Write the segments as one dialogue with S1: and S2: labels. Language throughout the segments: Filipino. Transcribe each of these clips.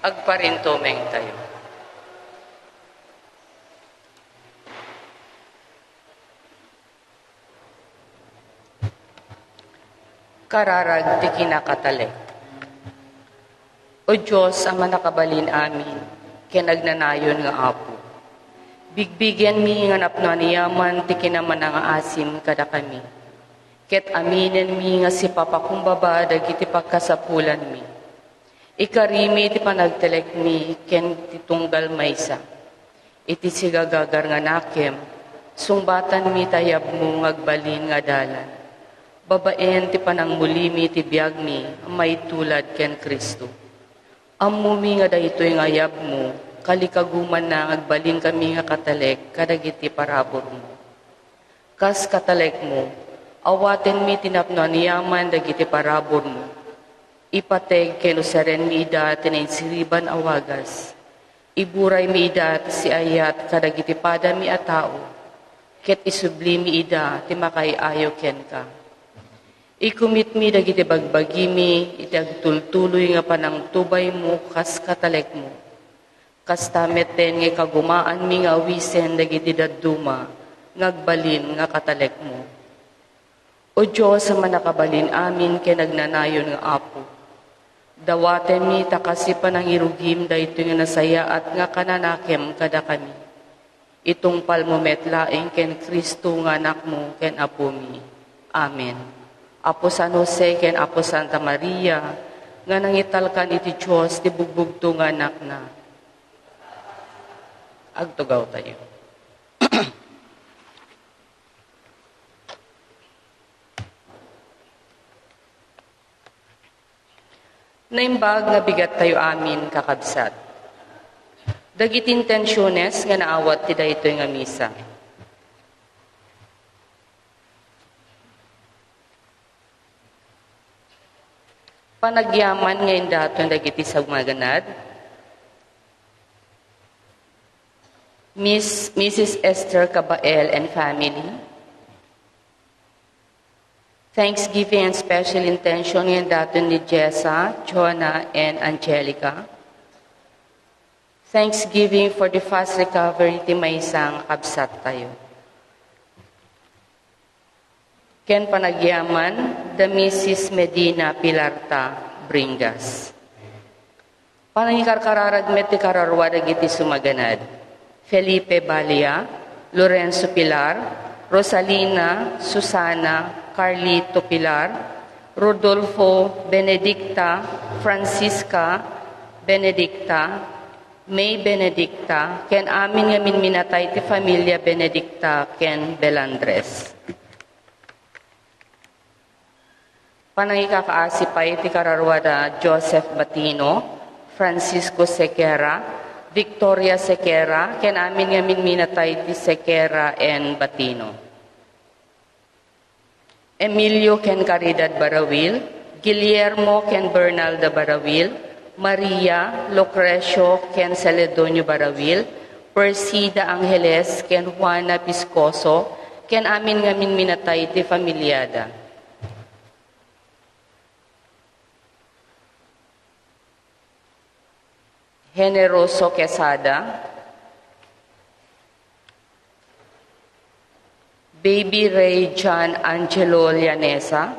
S1: Agparintumeng tayo. Kararag ti kinakatalik. O Diyos, ang manakabalin amin, kinagnanayon nga apo. Bigbigyan mi nga napno niyaman ti kinaman nga asim kada kami. Ket aminen mi nga si papakumbaba dagiti pagkasapulan mi. Ikarimi ti panagtelek mi ken ti tunggal maysa. Iti sigagagar nga nakem, sungbatan mi tayab mo ngagbalin nga dalan. Babaen ti panangmulimi ti biyag mi, may tulad ken Kristo. Ammumi nga daytoy nga yab mo, kalikaguman na ngagbalin kami nga katalek, kadagiti parabor mo. Kas katalek mo, awaten mi tinapno niyaman dagiti parabor mo. Ipateg ken usaren mi ida tinansiriban awagas. Iburay mi ida si ayat kadagiti pada mi a tao. Ket isubli mi ida ti makaiayo ken ka. Ikumit mi dagiti bagbagi mi, iti agtultuloy nga panangtubay mo, kas katalek mo. Kas tameten nga kagumaan mi nga awisen dagiti dadduma, ngagbalin nga katalek mo. O Diyos, sa manakabalin amin, kinagnanayon nga apo. Dawaten mi takasi panangirugim dayto nga nasaya at nga kananakem kada kami. Itong palmometlaeng ken Kristo nga anak mo, ken apo mi. Amen. Apo San Jose ken Apo Santa Maria, nga nangitalkan iti Diyos, ti bugbugto nga anak na. Agtugaw tayo. Naimbag nga bigat tayo amin kakabsat. Dagiti intensyones nga naawat ti daytoy nga misa. Panagyaman ngayon daton dagiti sagmaganad. Mrs. Esther Cabael and family. Thanksgiving and special intention ngayon daton ni Jessa, Jonah, and Angelica. Thanksgiving for the fast recovery ti maysang kabsat tayo. Ken panagyaman, the Mrs. Medina Pilarta Bringas. Panangikarkararag met ti kararwa dagiti sumaganad. Felipe Balia, Lorenzo Pilar, Rosalina, Susana, Carlito Pilar, Rodolfo Benedicta, Francisca Benedicta, May Benedicta, ken amin nga minminatay ti familia Benedicta ken Belandres. Panangikakaasipay ti kararwada Joseph Batino, Francisco Sequera, Victoria Sequera, ken amin nga minminatay ti Sequera and Batino. Emilio ken Caridad Barawil, Guillermo ken Bernalda Barawil, Maria Lucrecio ken Celedonio Barawil, Persida Angeles ken Juana Piscoso, ken amin nga minminatay ti familiada. Generoso Quesada, Baby Ray John Angelo Llanesa,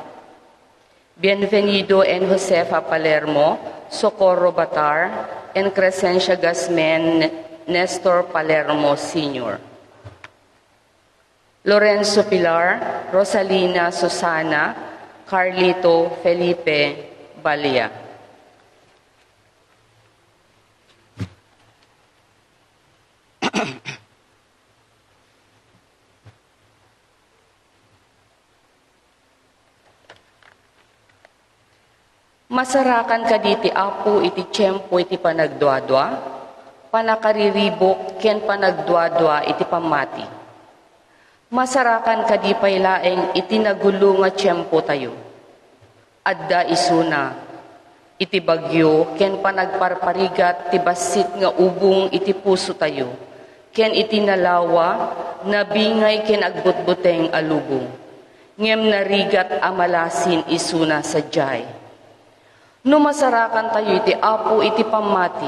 S1: Bienvenido and Josefa Palermo, Socorro Batar, and Crescencia Gasmen Nestor Palermo Sr. Lorenzo Pilar, Rosalina Susana, Carlito Felipe Balia. Masarakan kaditi apo iti tiyempo iti panagduadwa, panakariribok ken panagduadwa iti pamati. Masarakan kadipay laeng iti nagulo nga tiyempo tayo. Adda isuna, iti bagyo ken panagparparigat ti basit nga ubong iti puso tayo, ken iti nalawa, nabingay ken agbutbuteng alubong. Ngem narigat amalasin isuna sa jay. Numasarakan tayo iti apo iti pamati,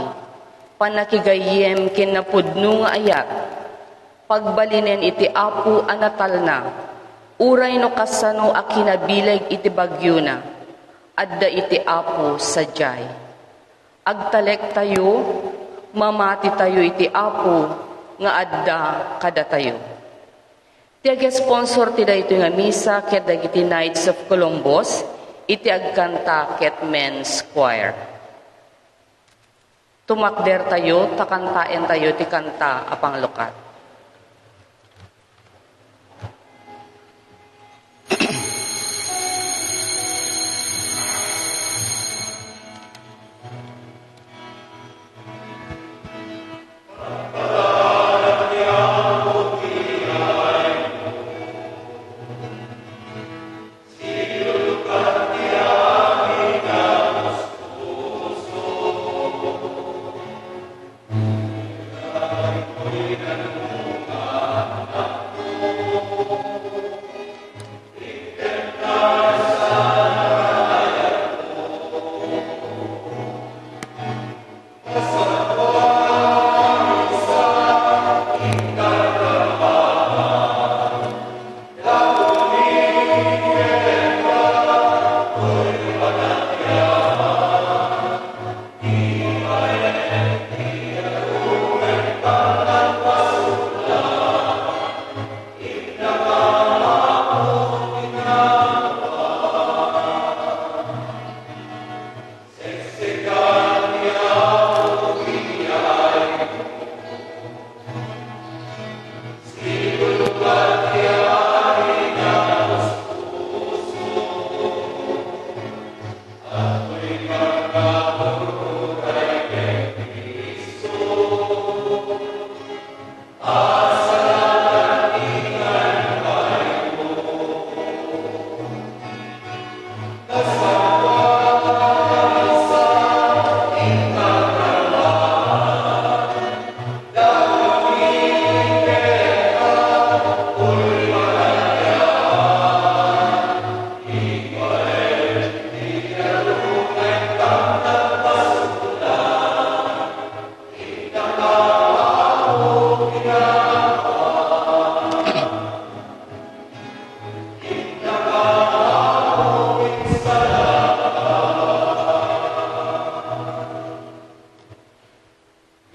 S1: panakigayem kinapudno nga ayat, pagbalinen iti apo anatal na, uray no kasano a kinabileg iti bagyo na, adda iti apo sadyay. Agtalek tayo, mamati tayo iti apo, nga adda kada tayo. Ti sponsor ti dayto nga misa ket dagiti Knights of Columbus, iti agkanta ket men's choir. Tumakder tayo, takantaen tayo ti kanta apang lukat.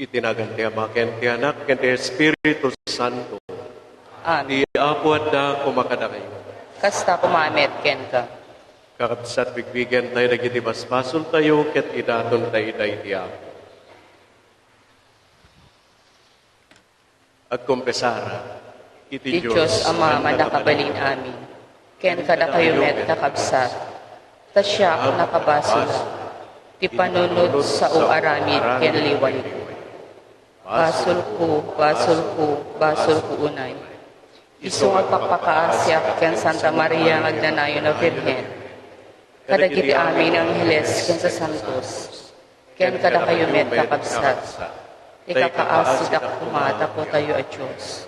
S2: Itinagan ti Ama, ken ti Anak, ken ti Espiritu Santo.
S1: Amen.
S2: Di apo at da kumakada kayo.
S1: Kasta kumamet ken ka.
S2: Kakabsat bigbigan tayo dagiti basbasol tayo, ket idaton tayo ti apo. Agkumpesara, iti
S1: Diyos Ama manakabalin amin. Ken kada kayo met kakabsat. Tasya nakabasol. Ti panunod sa uaramid ken liway ko. Basol ko unay. Isu nga pagpakaasyak ken Santa Maria Magdanayo na Virgen. Kadagiti amin ang Angeles ken sa Santos. Ken kada kayo met kakabsat. Ikakaasid ak kumata po tayo at Diyos.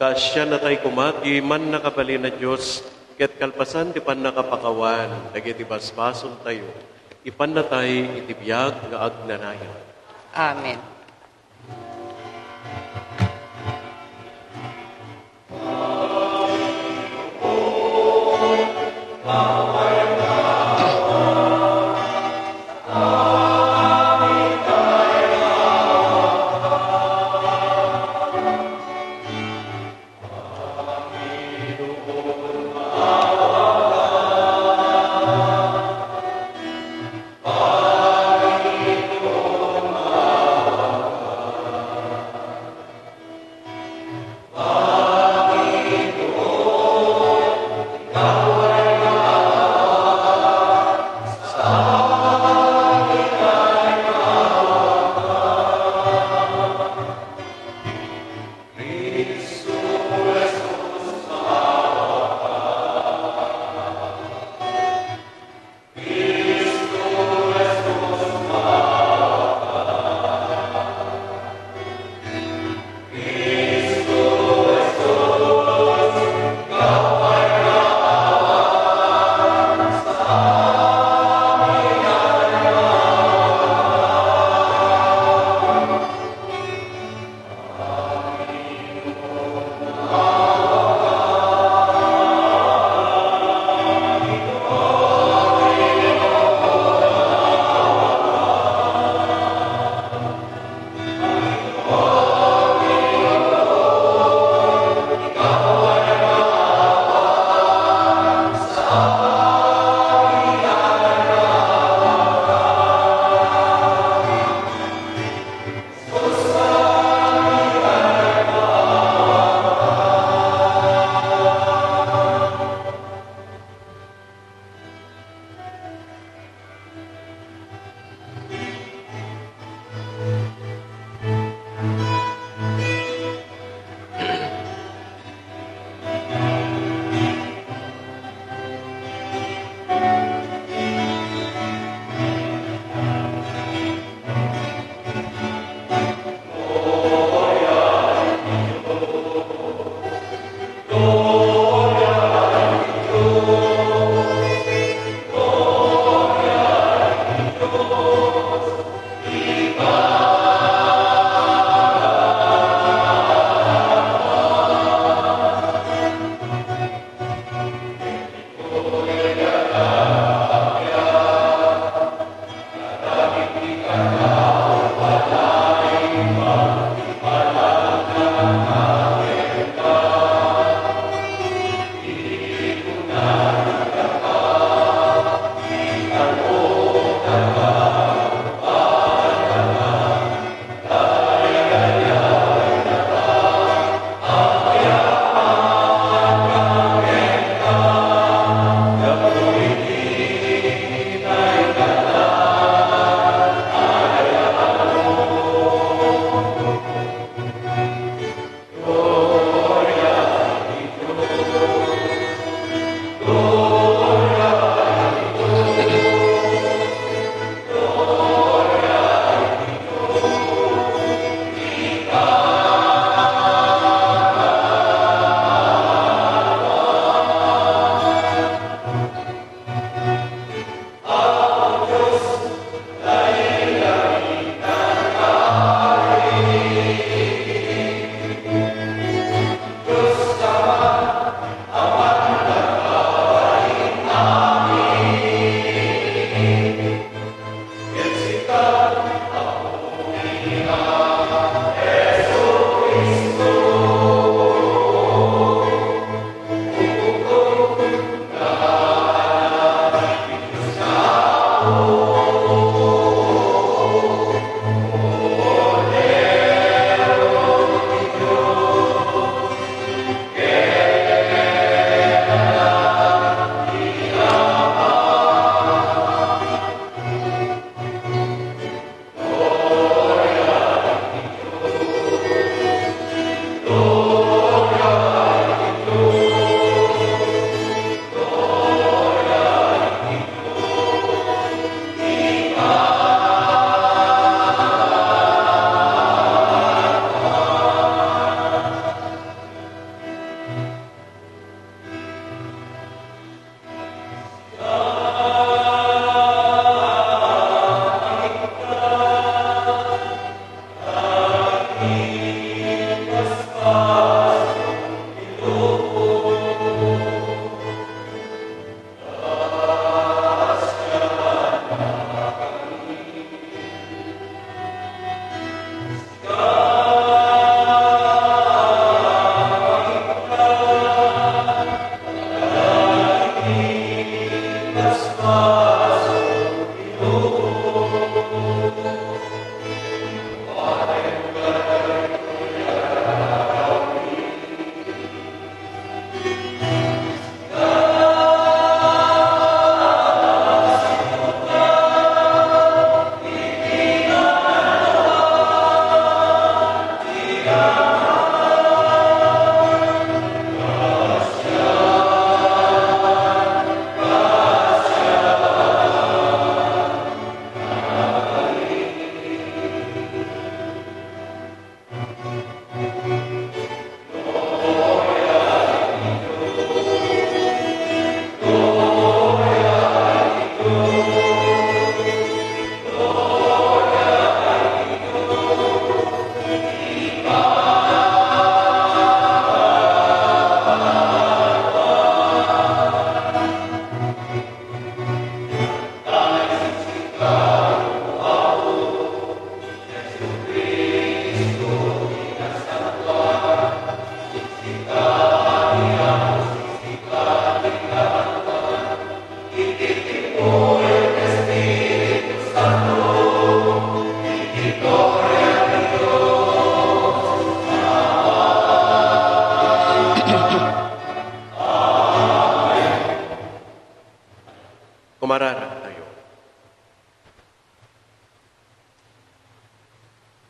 S2: Kasya na tayo kumati, man nakabali na Diyos, ket kalpasan ti pan nakapakawan, dagiti basbason tayo, ipan na tayo itibiyag nga agnanayon.
S1: Amen.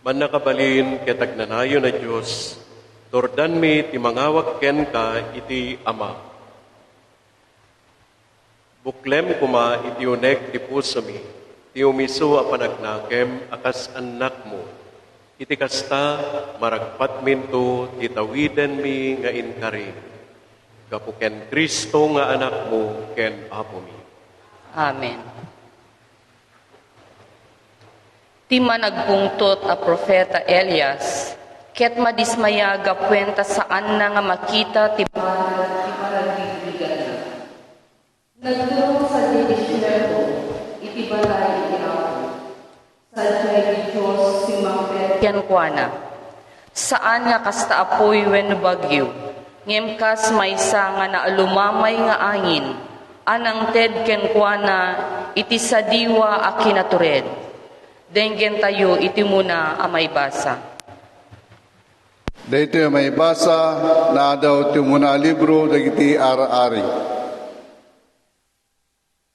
S2: man nakabalin ket agnanayon na Dios, tordan mi ti mangawag ken ka iti Ama. Buklem kuma iti unek ti puso mi, ti umiso a panagnakem akas anak mo. Iti kasta maragpat minto ti tawiden mi nga inkari. Gapu ken Kristo nga anak mo ken Apo mi.
S1: Amen. Ti managpungtot a propeta Elias, ket madismaya gapwenta saan na nga makita ti banal ti panagbibigan na. Nagturo sa dedisyonerto, iti balay iti Apo. Sadyay di Diyos si Mangpet ken kuana. Saan nga kasta apoy wen bagyo, ngem kas maysa nga naalumamay nga angin, anang ted ken kuana iti sadiwa a kinatured. Denggen tayo iti muna a may basa.
S3: Dito yung may basa na daw iti muna libro dagiti ara-ari.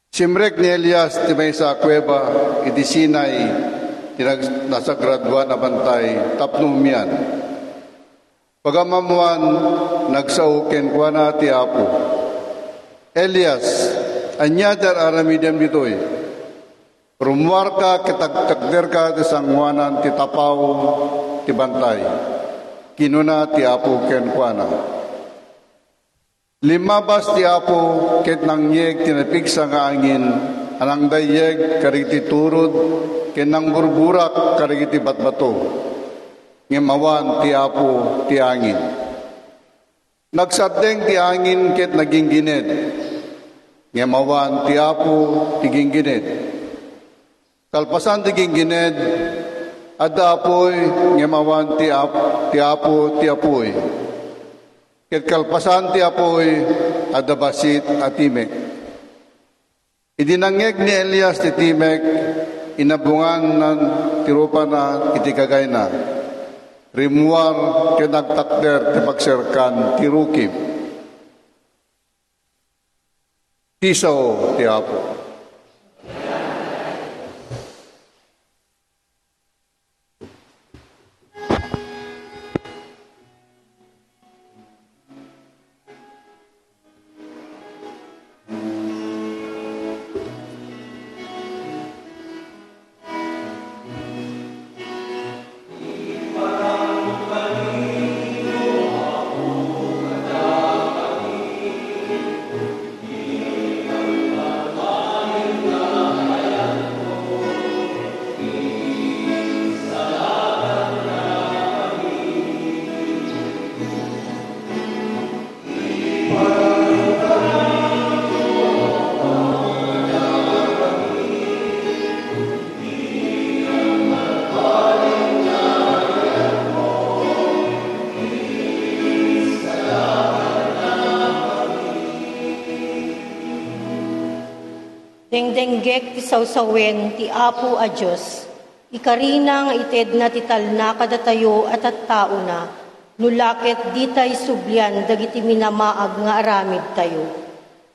S3: Simrek ni Elias ti may sa kuweba iti Sinai nasa gradwa na bantay tapnumian. Pagamamuan nagsauken kwa na ti Apo. Elias, anya dar aramidem ditoy. Rumwar ka kitagtagder ka ti sangwanan ti tapaw ti bantay. Kinuna ti Apo ken kwa na. Limabas ti Apo ket nangyeg tinapigsa nga angin, anang dayeg kariti turod, ken nang burburak kariti batbato. Ngemawan ti Apo ti angin. Nagsadeng ti angin ket naging gined. Ngemawan ti Apo ti gingined. Kalpasan ti gingined, adda apoy ngemawan ti Apo ti apoy. Ket kalpasan ti apoy adda basit at timek. Idinangeg ni Elias ti timek, inabungan ng tirupa na iti kagay na. Rimuar ket nagtakder ti pagserkan ti rukib. Tisaw ti Apo.
S4: Dengdenggek ti sawsawen ti Apo a Diyos. Ikarina nga ited na tital na kadatayo at tao na, nulakit di tay sublian dagiti minamaag nga aramid tayo.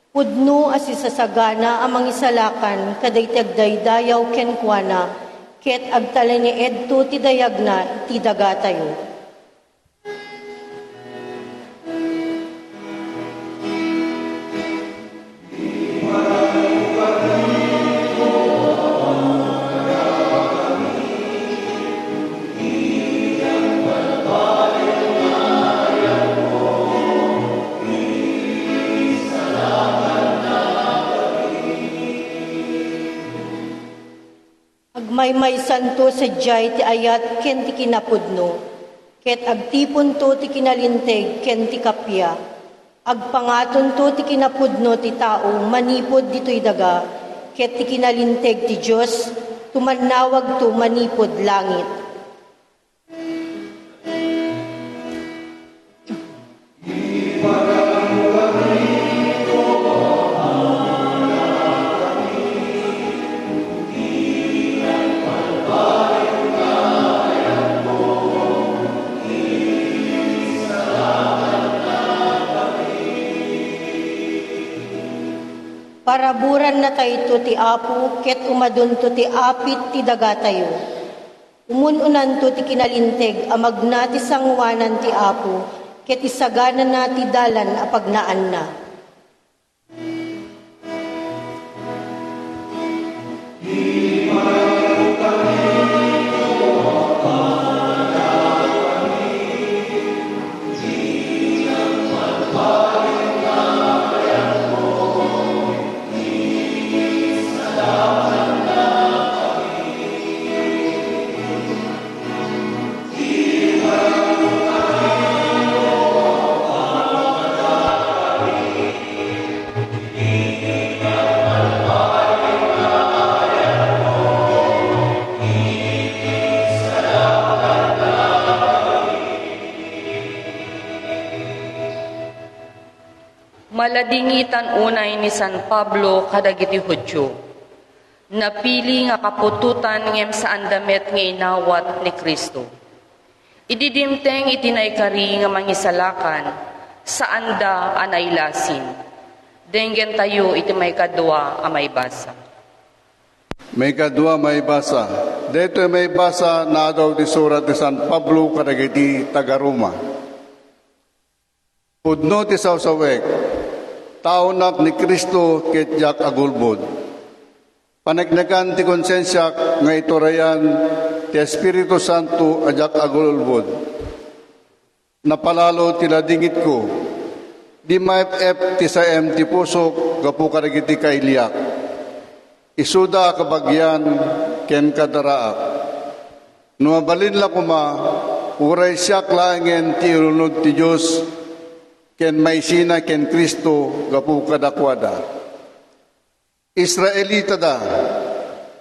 S4: Pudno as isasagana amang isalakan kaday tagdaydayaw kenkwana, ket agtala ni edto ti dayag na iti daga tayo. May santo sa jay ti ayat ken ti kinapudno, ket agtipon to ti kinalinteg ken ti kapya, agpangaton to ti kinapudno ti tao manipod dito'y daga, ket ti kinalinteg ti Diyos tumannawag to manipod langit. Paraburan na tayo ti Apo, ket umadun to ti apit ti daga tayo. Umununan to ti kinalinteg, amag na ti sangwanan ti Apo, ket isagana na ti dalan apagnaan na.
S1: Maladingitan unay ni San Pablo kadagiti Hudyo. Napili nga kapututan ngem sa andamet nga inawat ni Kristo. Ididimteng itinaykari nga mangisalakan sa anda anay lasin. Denggen tayo iti may kadwa a may basa.
S3: May kadwa may basa. Dito may basa na daw di surat ni San Pablo kadagiti taga-Roma. Pudno ti sawsawek, taunak ni Kristo ket jak agulbod. Panagnagan ti konsensyak nga iturayan ti Espiritu Santo ajak agulbod. Napalalo ti ladingit ko, di maep ti saem ti pusok gapu kadagiti kailiak. Isuda kabagyan ken kadaraak. Numabalin la kuma, uray siyak laengen ti ulunod ti Diyos, ken maisina ken Kristo gapu kadakwada. Israelita da,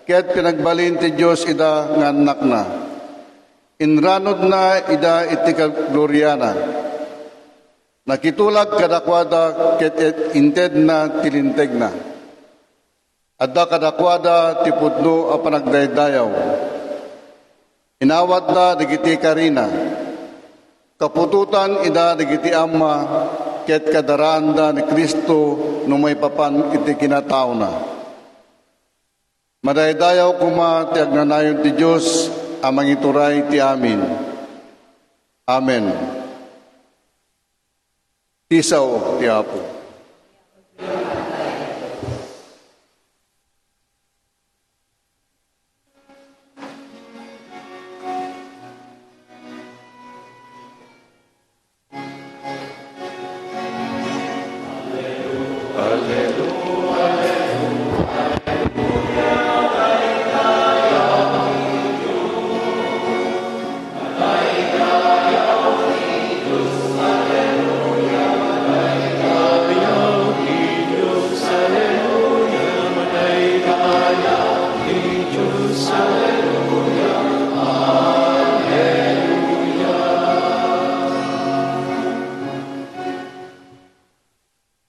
S3: ket pinagbalin ti Diyos ida nganak na. Inranod na ida iti kagloryana. Nakitulag kadakwada ket inted na tilinteg na. Adda kadakwada ti pudno a panagdaydayaw. Inawat na digiti karina. Kapututan ida digiti ama ket kadaranda ni Kristo no may papan iti kinatao na. Madaydayaw kuma ti agnanayon ti Diyos amang ituray ti amin. Amen. Tisaw ti Apo.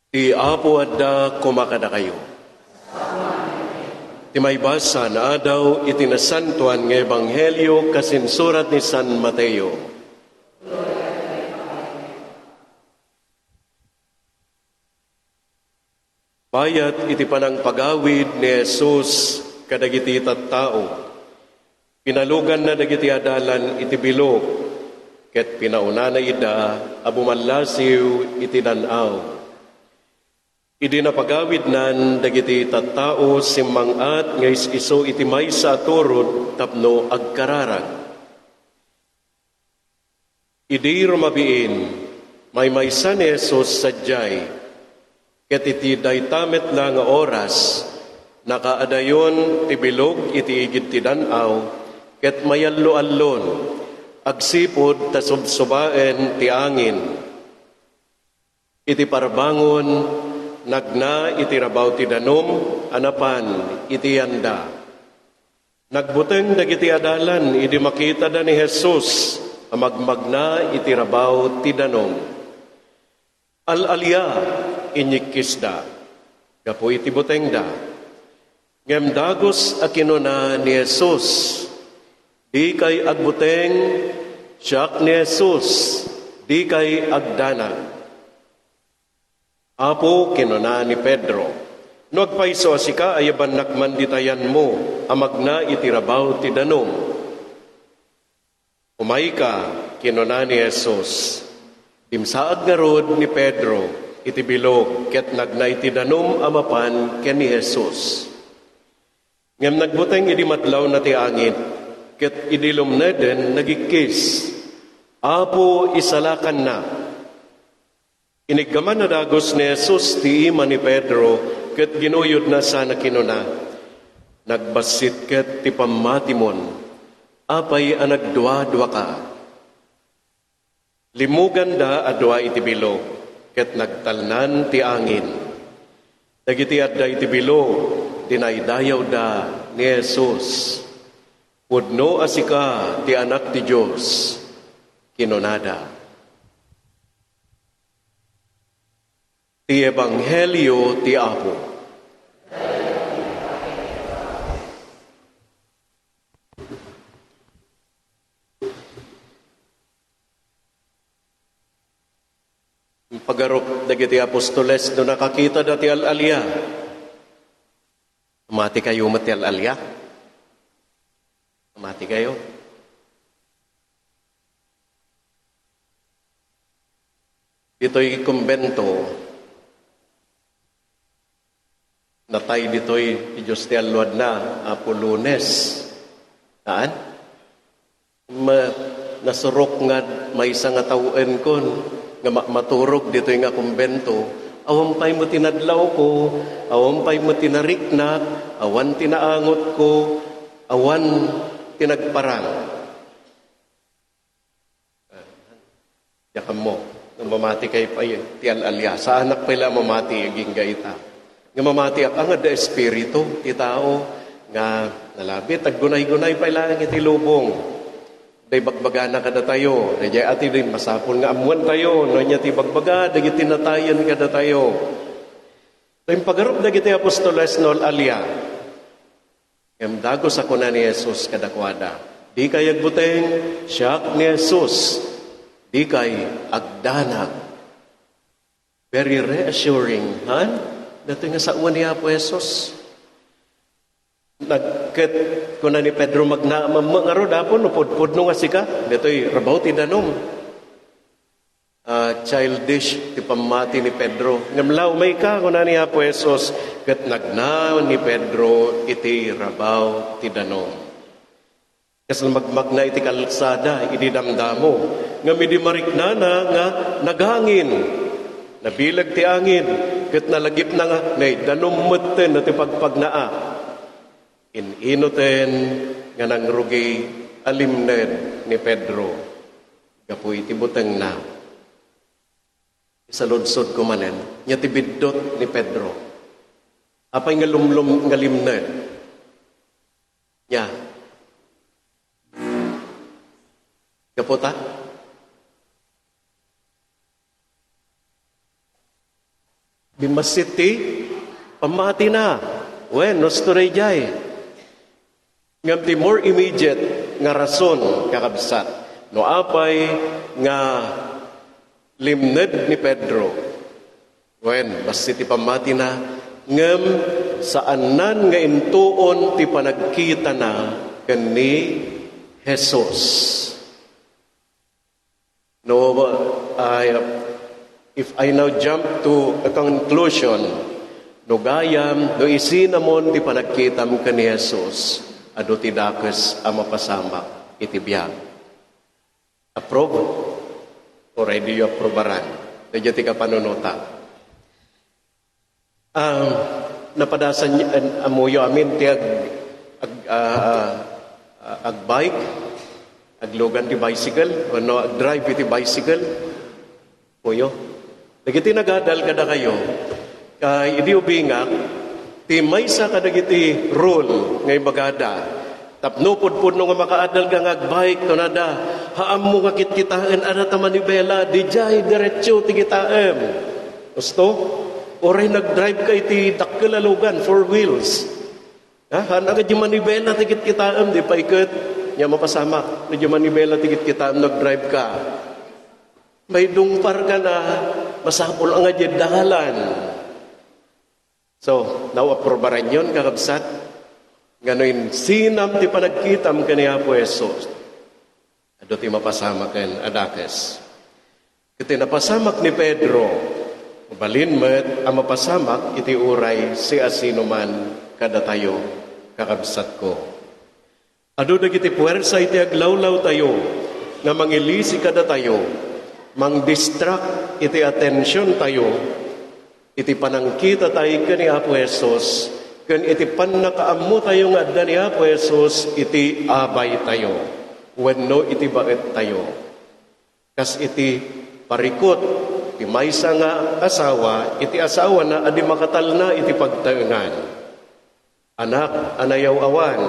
S2: Ti Apo adda kumakada kayo. Ti may basa na adaw itinasantuan ng Ebanghelyo kasinsurat ni San Mateo. Bayat iti panang pagawid ni Jesus kadagiti tattao. Pinalugan na dagiti adalan iti bilog, ket pinauna na ida abumanlasiw iti danaw. Idi na pagawid nan dagiti tattao simmangat nga iso iti maysa aturod tapno agkararag. Idi rumabiin may maysa ni Jesus sadyay ket iti daytamet na nga oras nakaadayon ti bilog iti igid ti danaw ket mayallo-allon agsipod ta subsubaen ti angin. Iti parbangon nagna iti rabaw ti danom, anapan iti yanda. Nagbuteng dagiti adalan, idi makita da ni Jesus, amagmagna iti rabaw ti danom. Al-alya, inyikis da, gapo iti buteng da. Ngem dagos akinuna ni Jesus, di kay agbuteng, siyak ni Jesus, di kay agdanag. Apo kinuna ni Pedro, no agpaiso asika ayaban nakman ditayan mo, amagna itirabaw ti danom. Umay ka, kinuna ni Jesus. Dimsaag nga rod ni Pedro, iti bilog, ket nagnaitidanom amapan ken ni Jesus. Ngem nagbuteng idi madlaw na ti angin, ket idi lumneden nagikis. Apo isalakan na. Iniggaman na dagos ni Jesus ti ima ni Pedro, ket ginuyod na sana kinuna. Nagbasit ket ti pamatimon, apay anagdwa-dwa ka. Limugan da adwa iti bilog, ket nagtalnan ti angin. Dagiti adda iti bilog, dinaydayaw da ni Jesus. Pudno asika ti anak ti Diyos, kinunada. Ti Ebanghelyo ti Apo. Pagarup dagiti apostoles no nakakita dati al-alya. Mati kayo mati al-alya. Mati kayo. Dito'y kumbento. Natay dito'y Diyos ti alwad na apo Lunes. Taan? Nasurok nga may isang atawen kon nga maturog dito nga kumbento, awan pa'y mo tinadlaw ko, awan pa'y mo tinariknak, awan tinaangot ko, awan tinagparang. Yakam mo, nga mamati kay pa ti al-alya. Sa anak pala mamati aging gaita. Nga mamati ang da espiritu, ti tao, nga nalabit, aggunay-gunay pa ilang iti lubong. Day bagbaga na kada tayo. Day ati din masapol nga amuan tayo. No niya ti bagbaga, dagiti natayan kada tayo. So yung pagarup dagiti apostoles no alya. Yung dagos ako na ni Jesus kadakwada. Di kay agbuteng siyak ni Jesus. Di kay agdanag. Very reassuring. Han? Dato nga sa uwan niya po Jesus. Nagket ko na ni Pedro magnamamangaro dapon no podpod no nga sika detoy rabaw ti danom childish ti pamati ni Pedro ngamlaw may ka ko na ni Apo Jesus ket nagna ni Pedro iti rabaw ti danom kas magmagna iti kalsada idi damdamo nga midi mariknana nga naghangin nabilag ti angin ket nalagip na nga nay danom metten ti pagpagnaa ininoten nga nangrugi alimned ni Pedro. Kapoy tibuteng na. Isaludsod ko manen, nya tibidot ni Pedro. Apay nga lumlum nga limned. Nya. Kaputa? Bimasiti, pamati na. Wen, nostoray jay. Ngam ti more immediate nga rason kakabsat. No apay nga limned ni Pedro. Wen, basta ti pamati na ngam saan nan nga intuon ti panagkita na ken ni Jesus. No, if I now jump to a conclusion, no gayam, no isinamon ti panagkita mo ken ni Jesus. Ado ti dakes a mapasamak iti biyag. Approve? O ready you approveran? Medyo ti kapanunuta. Napadasan amuyo amin ti ag-bike, aglogan ti bicycle, o no, ag-drive iti bicycle. Muyo. Dagiti nagadal kada kayo, idi ubingak, ti maysa kadagiti rule ngay bagada. Tapno pudpud no nga makaadal ka ngagbike to nada. Haam mo nga kitkitaan ana ta manibela dijay diretso ti kitaem. Gusto? Oray nagdrive kay ti dakkelalugan 4 wheels. Ha hana ka di manibela ti kitkitaem di paiket nya mapasama. Di manibela ti kitkitaem nagdrive ka. May dungpar ka na masapol ang dahalan. So, nawaprobaran yun, kakabsat. Ganoin, sinam ti panagkitam kaniya po Jesus. ado ti mapasamak ken adakes. Iti napasamak ni Pedro, balin met ang mapasamak iti uray si asino man kada tayo kakabsat ko. Ado dagiti puwersa iti aglawlaw tayo nga mangilisi kada tayo, mang-distract iti atensyon tayo, iti panangkita tayo ken ni Apo Jesus, ken iti pannakaammo tayo nga adda ni Apo Jesus, iti abay tayo, wenno iti baet tayo. Kas iti parikot, iti maysa nga asawa, iti asawa na adi makatal na iti pagtaengan. Anak, anayaw awan,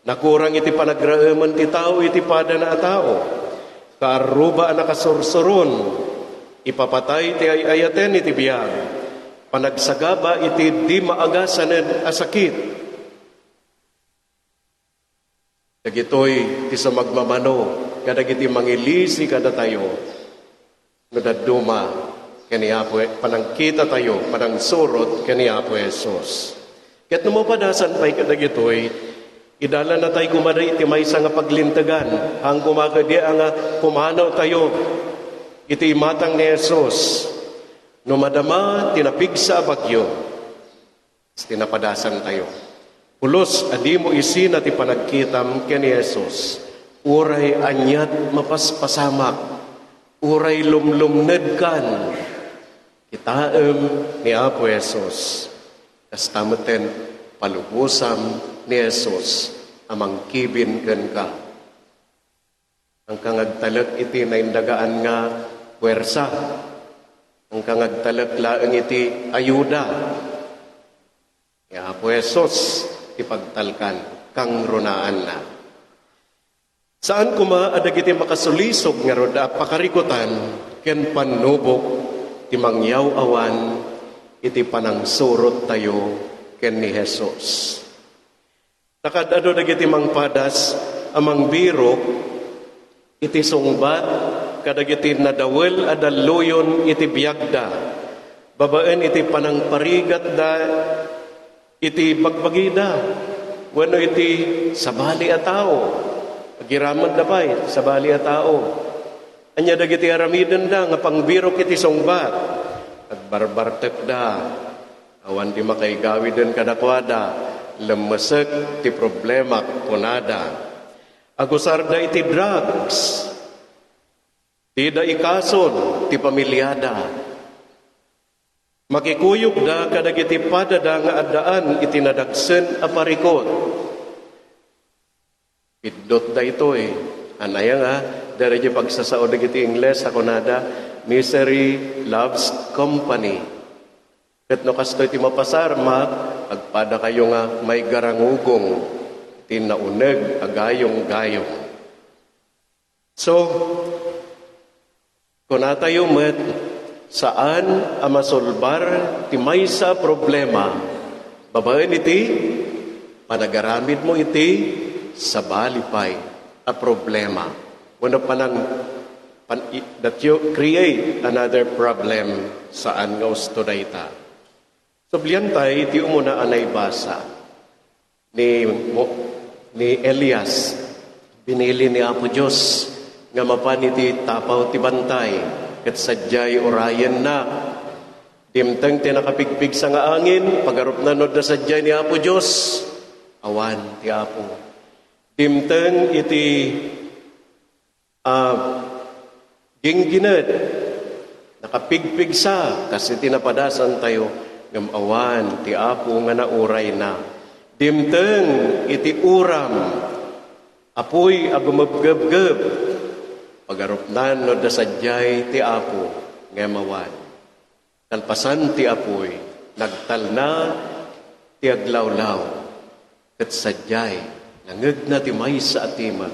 S2: nakurang iti panagraaman ti tao, iti pada na tao. Kaaruba na kasursuron, ipapatay ti ayaten iti biyag. Panagsagaba iti di maagasanen asakit. Dagitoy ti sa magmamano, kadagiti mangilisi kada tayo, nadaduma kaniapo, panangkita tayo, panangsurot kaniapo Jesus. Ket numapadasan pa'y kadagitoy, idala na tayo kumaday iti maysa nga paglintagan, hang kumakadi nga pumanaw tayo, iti matang ni Jesus. No madama, tinapig sa bagyo, tinapadasan tayo. Pulos, adi mo isin at ipanagkitam ken ni Jesus, uray anyat mapaspasamak, uray lumlumned kan, kitaem ni Apo Jesus. Kastameten palubusam ni Jesus amang kibin ken ka. Ang kangagtalek iti naindagaan nga puwersa. Ang kangagtalek laeng iti ayuda. Ni Apo Jesus ipagtalkan kang runaan na. Saan kuma adagiti makasulisog nga roda pakarikutan ken panubok ti mangyaw awan iti panangsurot tayo ken ni Jesus. Nakadado dagiti mangpadas amang biro iti sungbat kadagiti nadawel adaluyon iti biyagda. Babaen iti panangparigat da iti bagbagida. Wenno iti sabali a tao. Agiramad na pa'y sabali a tao. Anya dagiti aramiden da nga pangbiro iti sungbat. At barbartek da, awan di makaigawid kadakwada, lemesek ti problema kunada. Agusar da iti drugs, tida ikason ti pamilyada. Makikuyog da kadagiti padada nga addaan iti nadagsen a parikot. Piddot da ito Anaya nga, dahil yung pagsasao dagiti Ingles, ako nada, misery loves company. Ket no kastoy ti mapasarma, agpada kayo nga may garangugong, tinauneg agayong-gayong. So, kuna tayo met, saan amasolbar ti maysa problema, babaen iti, panagaramid mo iti, sa balipay a problema. Wala pa nang that you create another problem saan nga usto dayta. So bliantay ti umuna anay basa ni Elias, binili ni Apo Diyos nga mapan iti tapaw ti bantay ket sadyay orayen na dimteng ti nakapigpig sa nga angin pagarup na nod na sadyay ni Apo Diyos awan ti Apo dimteng iti ginggined nakapigpig sa kasi tinapadasan tayo ngam awan ti Apo nga nauray na dimteng iti uram apoy agumabgabgab pagarupnan no da sadyay ti Apo nga mawan talpasan ti apoy nagtalna ti aglawlaw ket sadyay nangeg na ti maysa at imat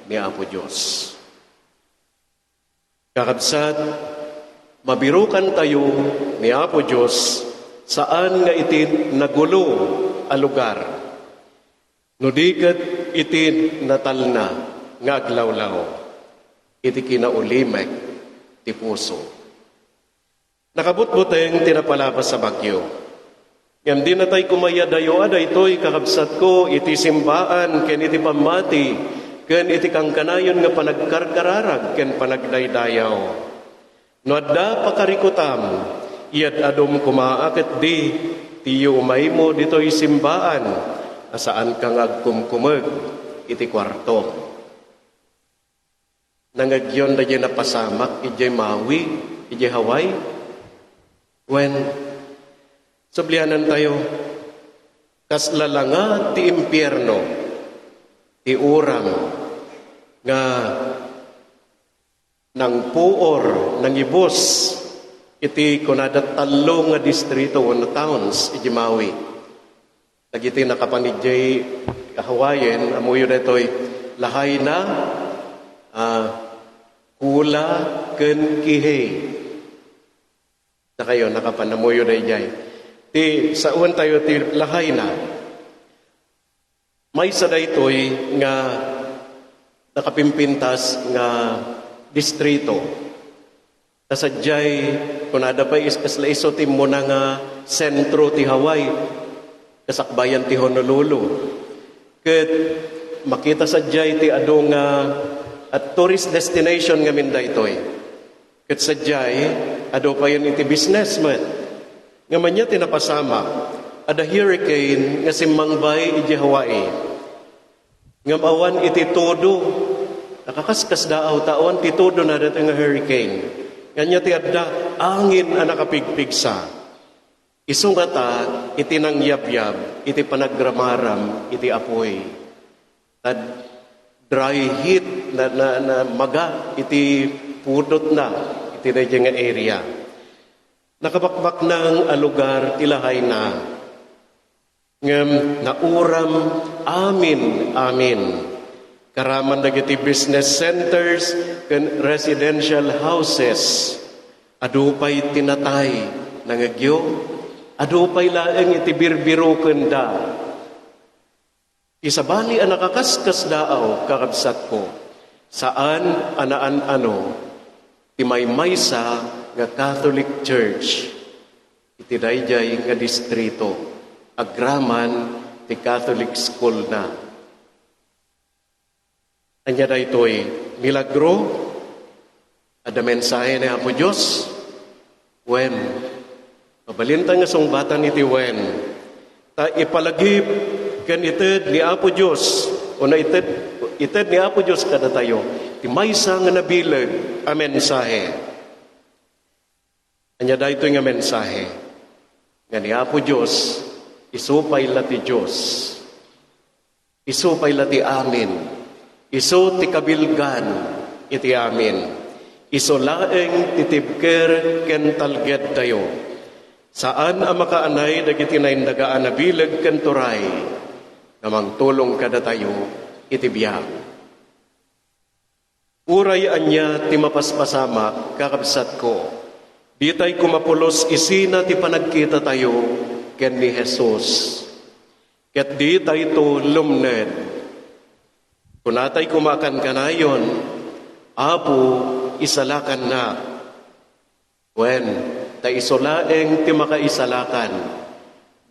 S2: ni Apo Diyos. Kakabsat, mabirukan tayo ni Apo Diyos saan nga iti nagulo a lugar. Nudikat iti natalna nga aglawlaw, iti kinaulimek ti puso. Nakabutbuteng tinapalapas sa bagyo. Yan din na tayo kumayadayo aday to'y kakabsat ko, iti simbaan, ken iti pamati, ken iti kang kanayon nga panagkarkararag ken panagdaydayaw. No adda pakarikutam, iyad adom kumaaket di, tiyo umay mo dito'y simbaan, asaan kang agkumkumag, iti kwarto. Nangagyon da dyan napasamak, ijay Maui, ijay Hawaii. When, sublianan tayo, kaslalanga ti impyerno, ti urang, nga nang puor, nang ibos, iti kunadat talo nga distrito, na towns, iti Maui. Nagiti nakapanidjay Hawaiian, amuyo na ito'y lahay na, kula ken kihe. Na kayo, nakapanamuyo na ijay. Ti, saan tayo ti lahay na? May sada ito'y nga nakapimpintas nga distrito. Tasadyay, kung ada pa isla isotim mo na nga sentro ti Hawaii, kasakbayan ti Honolulu. Ket makita sadyay ti ado nga at tourist destination nga minda itoy. Ket sadyay, ado pa yun iti businessman. Nga manya tinapasama, ada hurricane nga simmangbay iti Hawaii. Nga awan iti todo, nakakaskas daaw taon ti todo na dito nga hurricane. Nga ti adda, angin ang nakapigpigsa. Isungata, iti nang yabyab, iti panagramaram, iti apoy. At dry heat na maga, iti pudot na, iti na nga area. Nakabakbak ng alugar, tilahay na. Ngam, nauram, amin. Karaman dagiti business centers, ken residential houses. Adupay tinatay, nangagyo. Adupay laeng iti birbiro kenda. Isabali ang nakakaskas daaw, kakabsat ko. Saan anaan-ano, timaymaysa nga Catholic Church. Iti dayjay nga distrito. Agraman ti Catholic School na. Anya da ito'y milagro, ada mensahe ni Apo Diyos, when, mabalintang nga sungbatan iti when, ta ipalagip kan ited ni Apo Diyos, o na ited ni Apo Diyos kada tayo, ti maysa nga nabilag a mensahe. Anya da ito'y nga mensahe, nga ni Apo Diyos, isupay la ti Diyos, isupay la ti amin, iso ti kabilgan iti amin. Iso laeng titibker ken talged tayo. Saan ang makaanay dagiti naindagaan na bilag ken turay namang tulong kada tayo iti biyag. Uray anya ti mapaspasama kakabsat ko. Di tay kumapulos isina ti panagkita tayo ken ni Jesus. Ket di tay to lumned. Kunatay kumakan kanayon, Apo, isalakan na. When, ta isolaeng ti makaisalakan.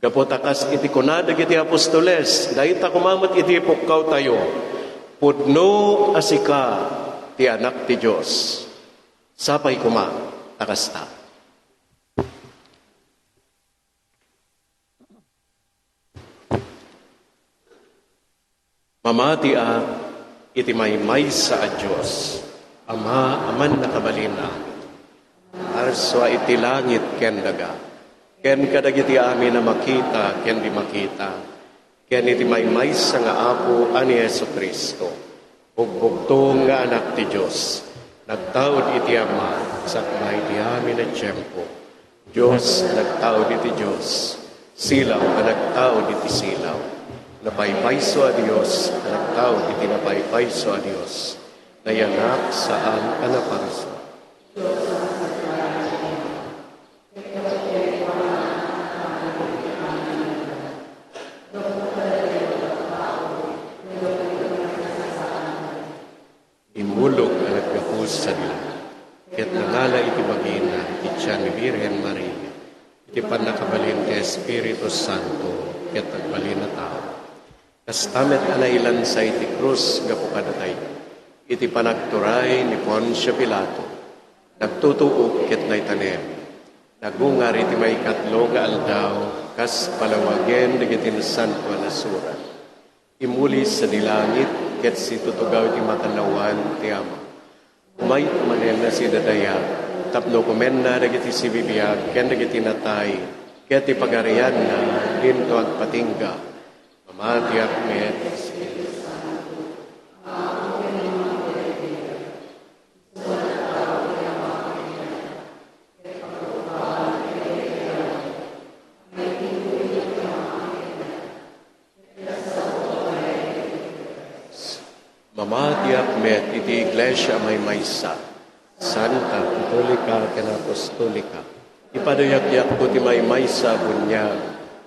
S2: Gapotakas iti kunadag iti apostoles, dahil ta kumamot iti pukkaw tayo. Pudno asika ti anak ti Diyos. Sapay kuma, takasta. Mamati iti maymay sa Diyos, aman nakabalina, arswa iti langit ken daga, ken kadagiti amin na makita, ken di makita, ken iti maymay sa nga Apo ani Yesu Kristo, bugbugtong nga anak ti Diyos, nagtaod iti Ama, sakmay ti amin na tiyempo, Diyos nagtaod iti Diyos, silaw nga nagtaod iti silaw, napaypayso a Diyos, nagtaod iti napaypayso a Diyos, nayanak saan anaparso. Imulog ang nagkapos sa dila, ket nangala iti bagina, iti tiyan ni Virgen Maria, iti panakabalin ti Espiritu Santo, ket nagbalin na tao. Kastamet anailan sa iti krus nga pukadatay. Iti panagturay ni Poncio Pilato. Nagtutuok ket naitanem. Nagungar iti may katlo nga aldaw, kas palawagen dagiti santo na surat. Imuli sa dilangit, ket si tutugaw ti matanawan ti Ama. Umay manen na si dadaya, tapno kumen na dagiti si bibiyag, ken dagiti natay, ket ti pagarian na dinto agpatingga. Mamati akmet, Mamati akmet iti iglesia may maysa, Santa, Katolika, ken Apostolika. Ipadayakyak ko ti may maysa bunyag,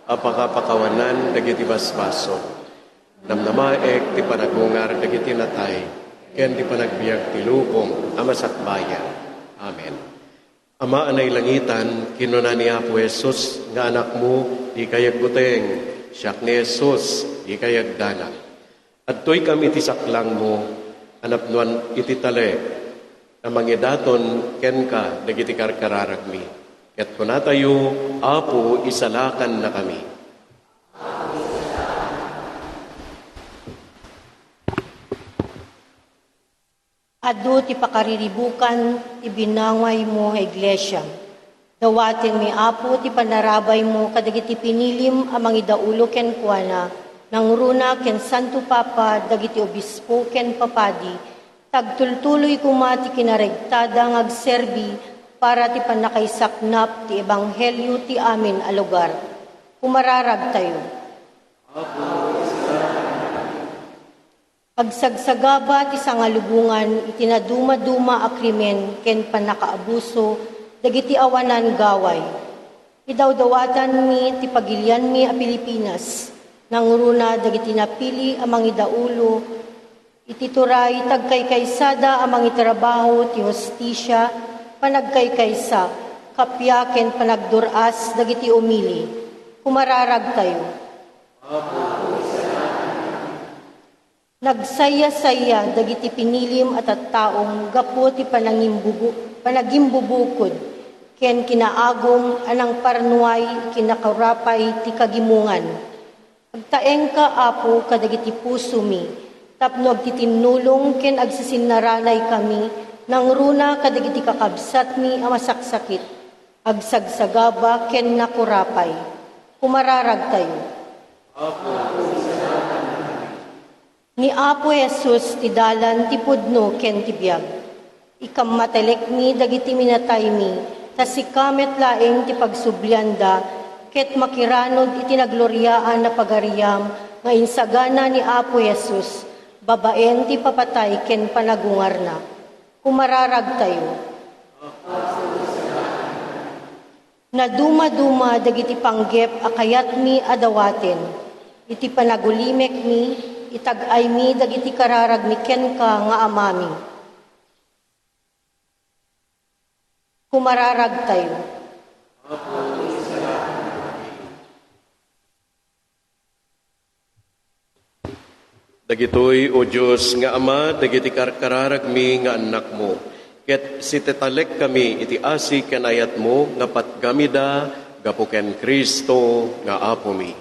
S2: apakapakawanan dagiti basbaso. Namnamaek ti panagungar dagiti natay, ken ti panagbiag ti lubong amasakbayan. Amen. Ama anay langitan, kinuna ni Apo Jesus, nga anak mo, di kayag guteng, siyak ni Jesus, di kayag danak. At to'y kami iti saklang mo, anapnuan iti tale, na mangidaton ken ka, dagiti karkararag mi. Ket kunatayo, Apo, isalakan na kami.
S4: Adu ti pakariribukan, ti binangay mo nga iglesia. Dawaten mi Apo ti panarabay mo kadagiti pinilim amang idaulo ken kuana, nang runa ken Santo Papa dagiti obispo ken papadi, tagtultuloy kumati kinaregtada ng agserbi para ti panakaisaknap ti ebanghelyo ti amin a lugar. Kumararag tayo. Agsagsagaba ti sangalubungan itinaduma-duma a krimen ken panakaabuso dagiti awanan gaway. Idawdawatan mi ti pagilian mi a Pilipinas. Nanguruna dagiti napili amang idaulo, itituray tagkaykaysada amang itrabaho ti hostisya, panagkaykaysa, kapyaken panagduras dagiti umili. Kumararag tayo. Nagsaya-saya dagiti pinilim at taong gapo ti panagimbubukod, ken kinaagom anang parnuay kinakarapay ti kagimungan. Agtaeng ka, Apo, kadagiti puso mi, tapno agtitinulong ken agsisinaranay kami, nang runa kadagiti kakabsat mi amasaksakit, agsagsagaba ken nakurapay. Kumararag tayo. Ni Apo Jesus ti dalan ti pudno ken ti biag. Ikam matelek mi dagiti minatay mi, tasikamet laeng ti pagsublianda, ket makiranod itinagloryaan na pagariam nga insagana ni Apo Jesus, babaen ti papatay ken panagungar na. Kumararag tayo. Naduma-duma dagiti panggep akayat mi adawaten, iti panagulimek mi, itagay mi dagiti kararag mi ken ka nga amami. Kumararag tayo.
S2: Dagitoy, O Diyos, nga Ama, dagiti karkararag mi nga anak mo. Ket sitetalek kami iti asi ken ayat mo, nga patgamida, gapu ken Kristo, nga Apo mi.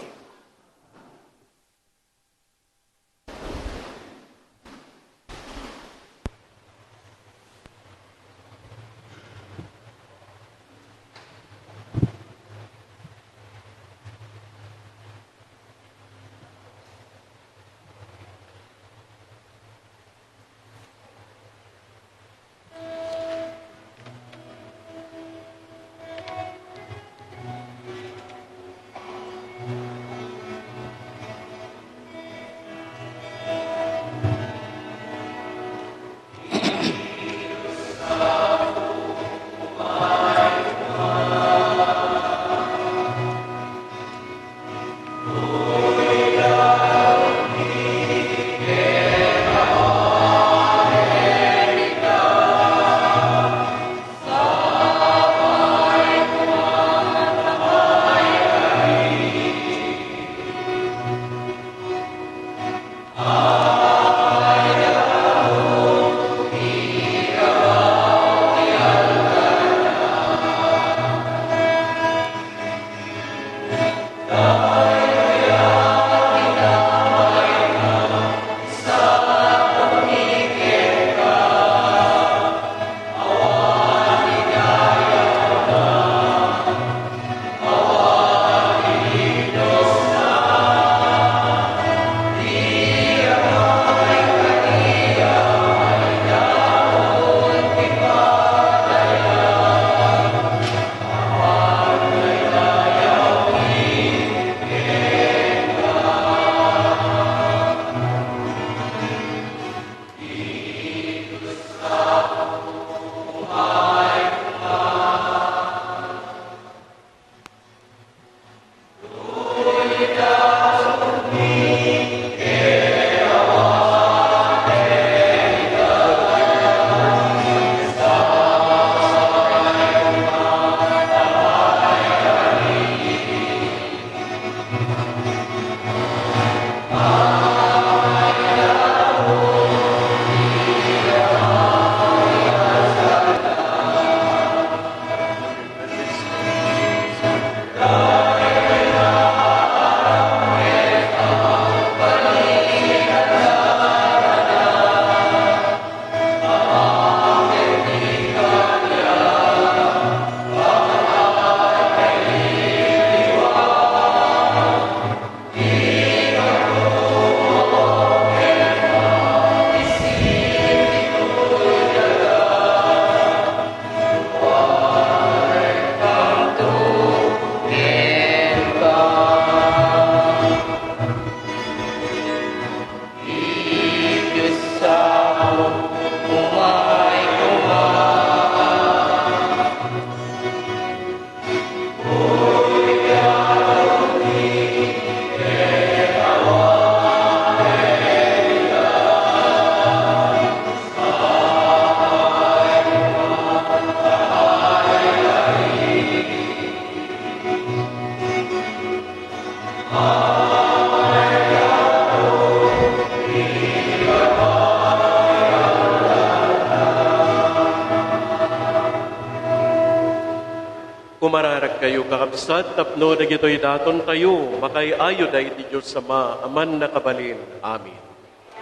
S2: mararag kayo kakabsat, tapno na gito'y daton tayo, makay ayo da iti Diyos sama, aman nakabalin. Amin.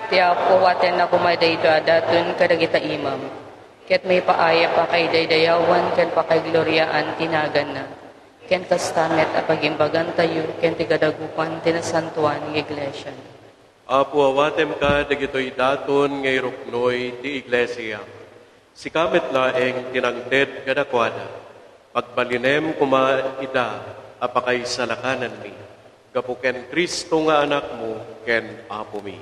S1: Ti Apo waten na kumaday daton kadagita imam. Ket may paaya pa kay daydayawan ken pa kay gloryaan tinagan na. Ken kastamet apagimbagan tayo ken ti kadagupan tinasantuan ng iglesia.
S2: Apo awatem ka dagitoy daton ngay ruknoy ti iglesia. Si kamet laeng tinangted kadakwada. Pagbalinem kumaida apakay salakanan mi. Gapu ken Kristo nga anak mo ken Apo mi.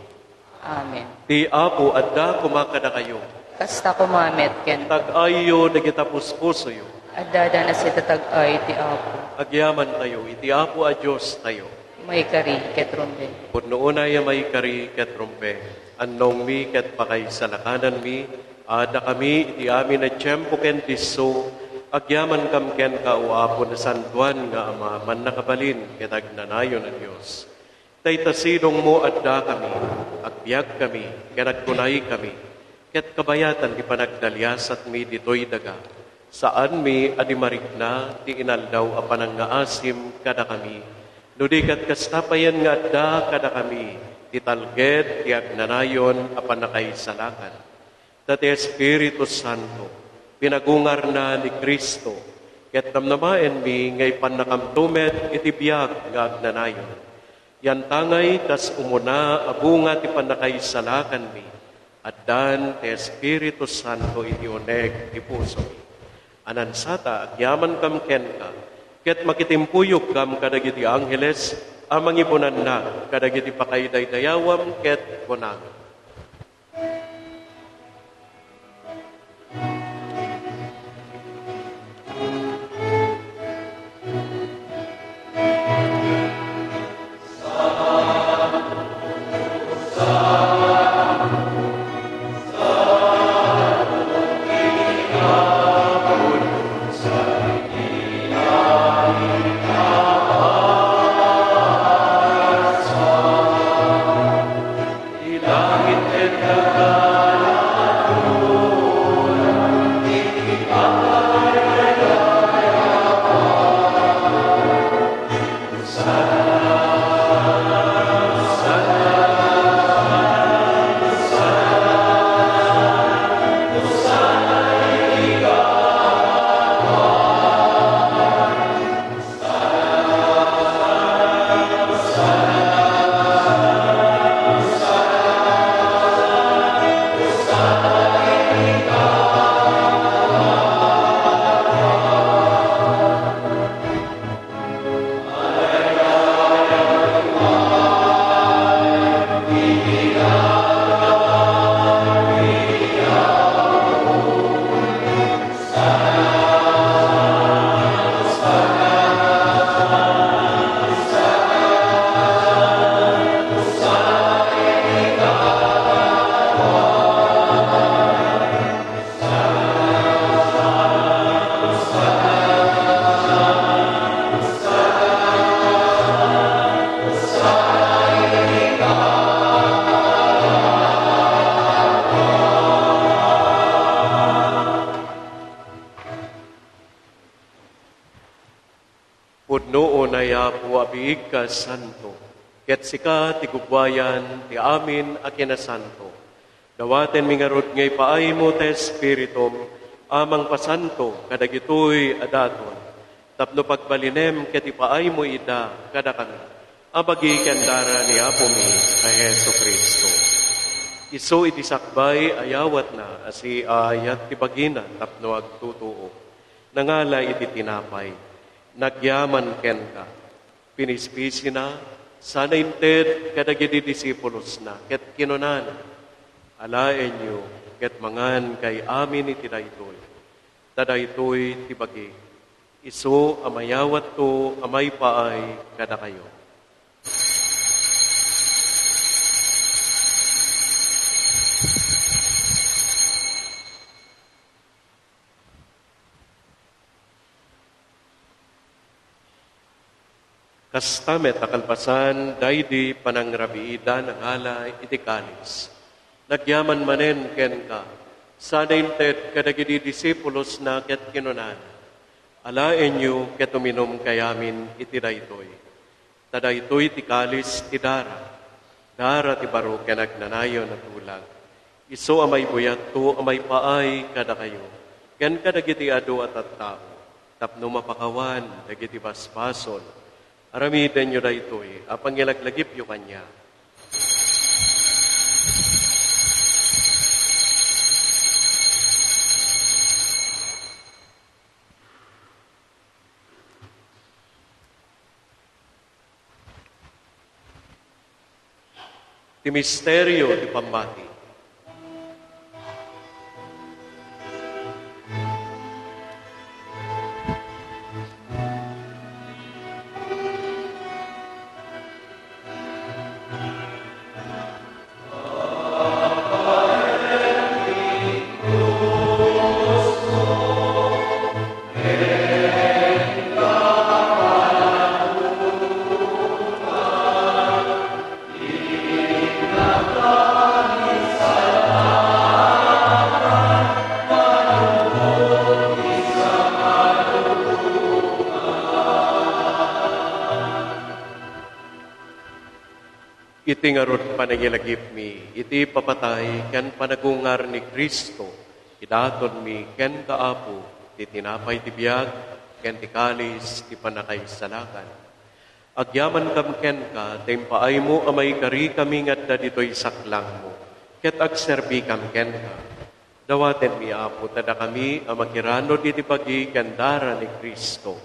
S1: Amen.
S2: Ti Apo adda kumakada kayo.
S1: Kasta kumamet ken
S2: Tag-ayo dagita puspusoyo.
S1: adada na si tatag-ay ti Apo.
S2: Agyaman tayo, iti Apo a Diyos tayo.
S1: May kari ket rumbe.
S2: Pudno unay may kari ket rumpe. Annong mi ket pakay salakanan mi. Ada kami iti amin na tiyempo ken tiso. Agyaman kam ken ka o Apo na santuan nga ama man nakabalin ket agnanayon na Diyos. Taytasidong mo adda kami. Agbiag kami. Ken agkunay kami. Ket kabayatan di panagdalyasat mi ditoy daga. Saan mi adimarik na ti inaldaw a panangaasim kada kami. Nudikat kastapayan nga adda kada kami. Ti talged ti agnanayon a panakaisalakan. Dati Espiritu Santo, pinagungar na ni Kristo, ket namnamaen mi ngay panakamtumet iti biag nga agnanayon. Yan tangay kas umuna abunga ti panakaisalakan mi, addan ti Espiritu Santo iti uneg ti puso mi. Anansata agyaman kam ken ka, ket makitimpuyok kam kadagiti angheles, amang ipunan na kadagiti pakaidaydayawam ket kunang. Pudno na Apo abiig ka santo, ket sika ti gugwayan ti amin a kinasanto. Dawaten mingarod ngay paay mo te Espiritum, amang pasanto kadagitoy adaton. Tapno pagbalinem ket ipaay mo ida kada kami. Abagi kandara ni Apo mi a Hesu Kristo. Iso iti sakbay ayawat na asi ayat ti bagina tapno agtutuo. Nangala iti tinapay. Nagyaman ken ka. Pinispisi na, sana inted kadagiti disipulos na, ket kinunan, alaen nyo, ket mangan kay amin iti daytoy. Tadaytoy ti bagi. Iso amayawat to, amay paay kada kayo. Kastamet akalpasan, daydi panangrabiida ng halay iti kalis. Nagyaman manen ken ka, sana inted kadagiti disipulos na ket kinunan. Alaen nyo ket uminom kayamin iti daytoy. Tadaytoy ti kalis ti dara ti baro ken nagnanayon na tulag. Iso amay buyat to amay paay kada kayo. Ken kadagiti adu at tao. Tapno mapakawan dagiti basbason. Aramiden nyo daytoy apang ilaglagip yo kanya. Ti misteryo ti pamati. Iti ngarod panagilagip mi, iti papatay ken panagungar ni Kristo, idaton mi ken kaapo, ti tinapay ti biag, ken ti kalis, ti panakaisalakan. Agyaman kam ken ka, tempaay mo amay kari kami ngadda dito'y saklang mo, ket agserbi kam ken ka. Dawaten mi apo, tada kami amakiranod iti pagi kandara ni Kristo,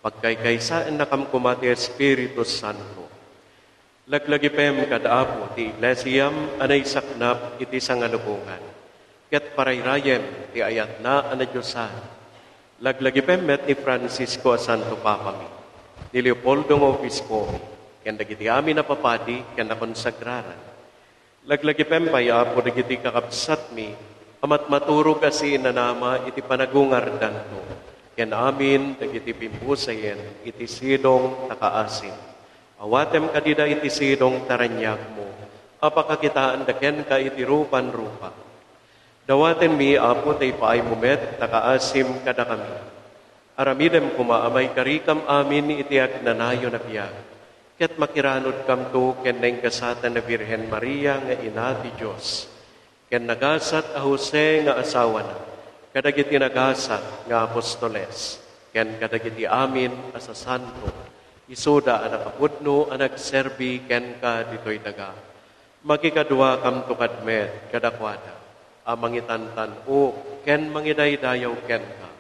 S2: pagkaykaysaan na kam kumati Espiritu Santo. Laglagipem kadaapo ti Iglesiam anay saknap iti sangalubungan. Ket parayrayem ti ayat na anadyosan. Laglagipem met ni Francisco a Santo Papa mi. Ni Leopoldo ng Obispo mi. Ken dagiti amin na papadi ken nakonsagraran. Laglagipem payapo dagiti kakabsat mi. Amat maturog asi inanama iti panagungar danto. Ken amin dagiti pimpusayen iti sidong takaasin. Awatem kadida iti sidong taranyag mo, apakakitaan daken ka iti rupan-rupa. Dawaten mi apo tay paay mumet, takaasim kada kami. Aramidem kumaamay karikam amin iti agnanayo na biyag. Ket makiranod kam to ken neng kasatan na Birhen Maria nga ina ti Diyos. Ken nagasat a Jose nga asawa na, kadagiti nagasat nga apostoles, ken kadagiti amin asa santo. Isuda anak kapudno, anak serbi, ken ka dito'y daga. Makikadwa kam tukad met, kadakwada. Amangitantan o, ken mangidaydayaw ken ka.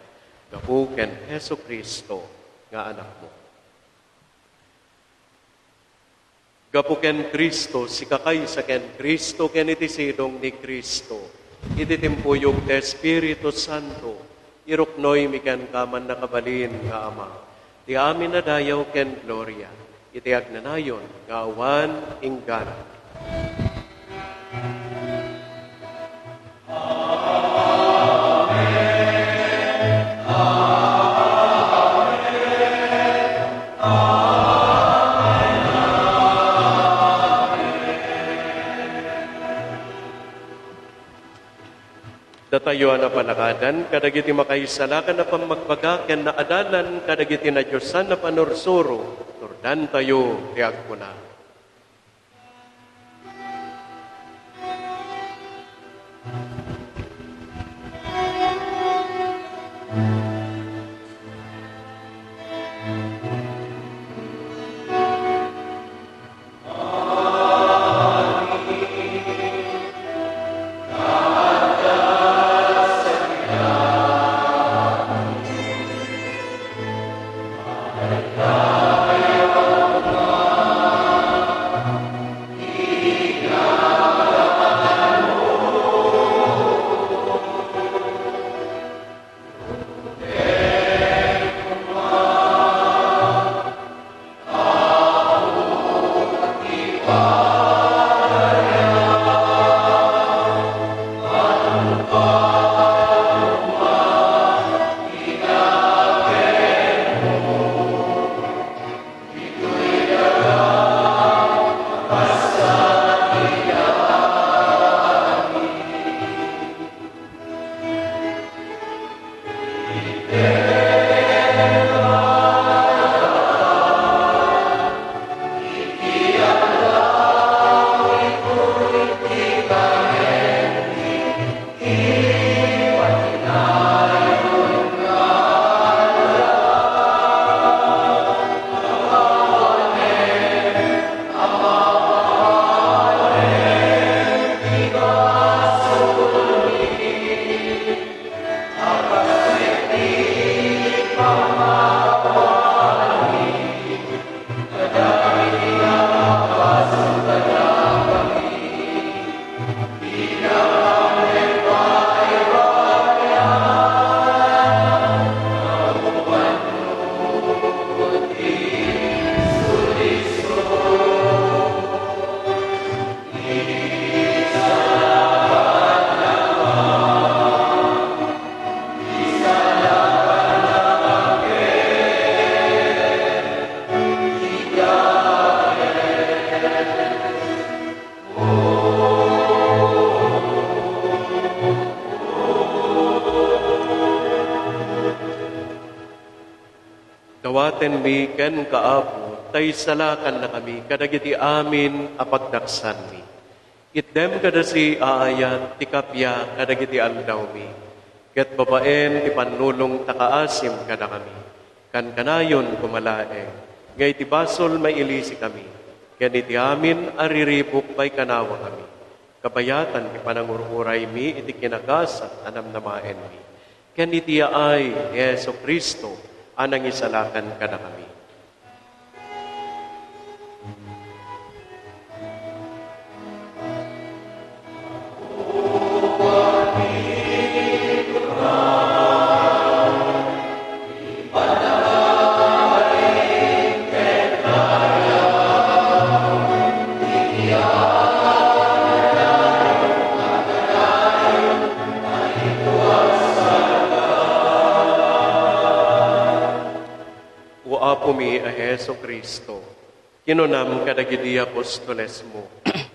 S2: Gapu ken Heso Kristo, nga anak mo. Gapu ken Kristo, sikakay sa ken Kristo, ken iti sidong ni Kristo. Iti timpuyog te Espiritu Santo, iruknoy mi ken kaman nakabalin nga Ama. Ti amin na dayaw ken gloria, iti agnanayon, nga awan inggan. Datayuan na panakadan, kadagiti makaisalakan na pamagbaga, ken na adalan, kadagiti na Diyosan na panursuro, turdan tayo, tiag ko na. dawaten mi ken kaapo, tay salakan na kami, kadagiti amin apagdaksan mi. Itdem kada si aayat, tikapya, kadagiti aldaw mi. Ket babaen, ti panulong takaasim kada kami. Kan kanayon kumalae, ngay ti basol may ilisi kami. Ken iti amin ariribok pa'y kanawa kami. Kabayatan ti panangururay mi, iti kinagasat anamnamaen mi. Ken iti ay, Yeso Kristo, anang isalakan kada kami. Umi a Heso Kristo, kinunam kadagiti apostoles mo,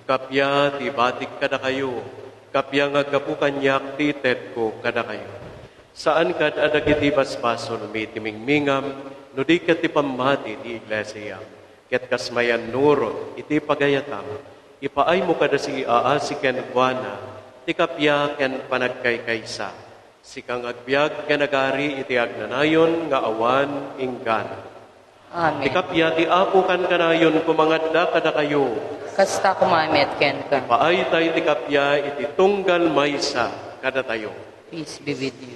S2: kapya ti batik kada kayo, kapya nga kapukanyak ti ted ko kada kayo. Saan kad adagiti basbason mi timingmingam, no di kat ti pamati ti iglesia, ket kasmayan nurot iti pagayatam, ipaay mo kada si aasi ken buwana, ti kapya ken panagkaykaysa, si kang agbyag ken agari iti agnanayon nga awan inggan.
S1: Amen.
S2: Ikapya ti apo kan kanayon kumangadda kada kayo.
S1: Kasta kumamet ken ka.
S2: Paay tayo ti kapya iti tunggal maysa kada tayo.
S1: Peace be with you.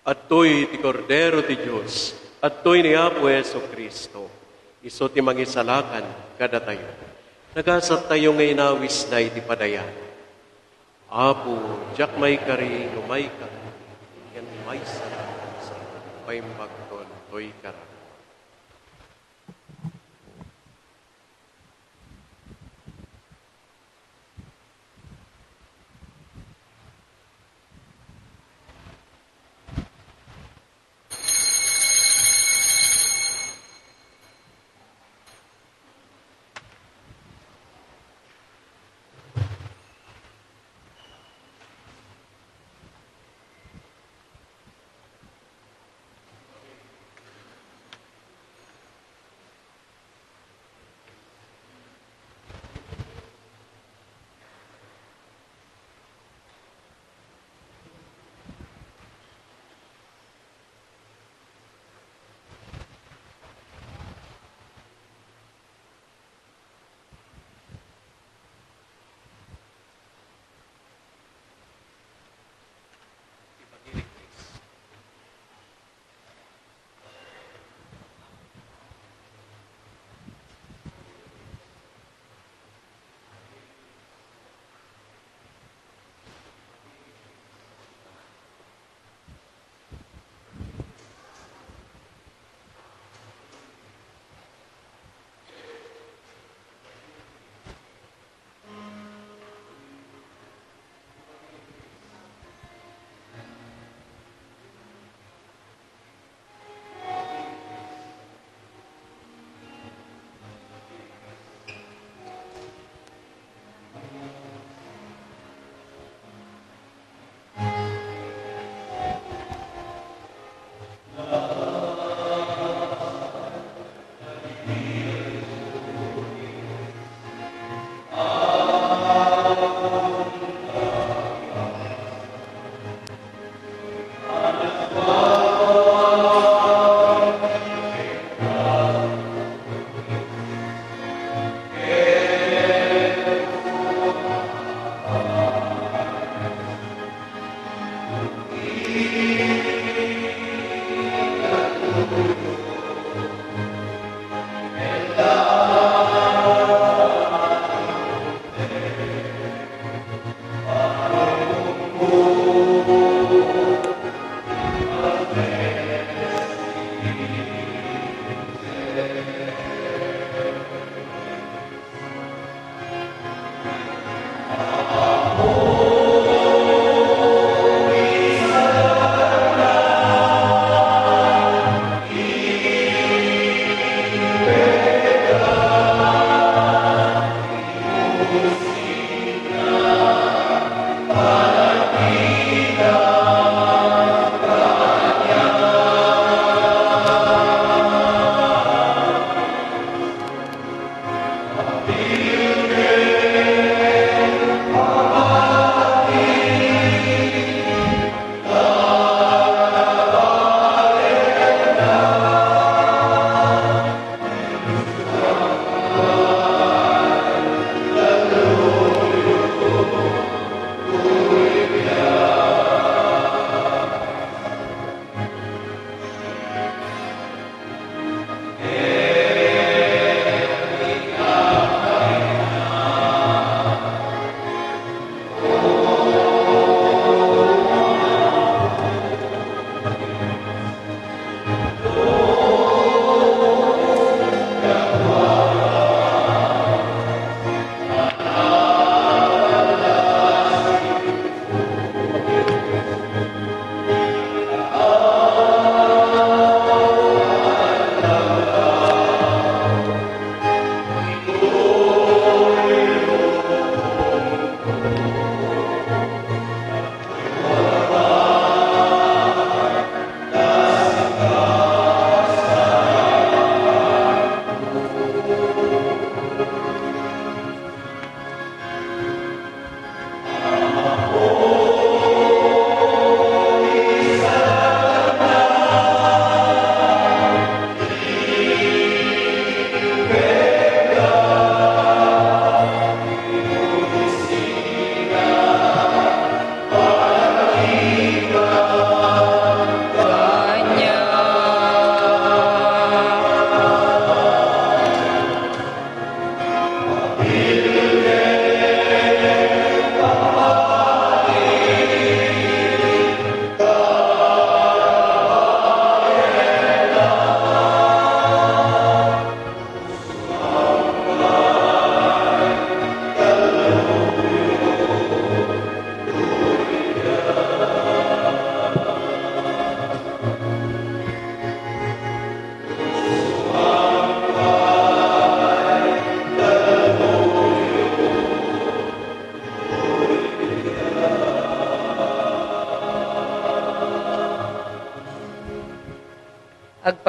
S1: Attoy ti Kordero ti Diyos, attoy ni Apo Yeso Kristo, iso ti mangisalakan kada tayo. Nagasat tayo ngay nawis na iti padayan. Apo, jak may kari, lumay ka, yan may salakan sa paimbagton, toy kara.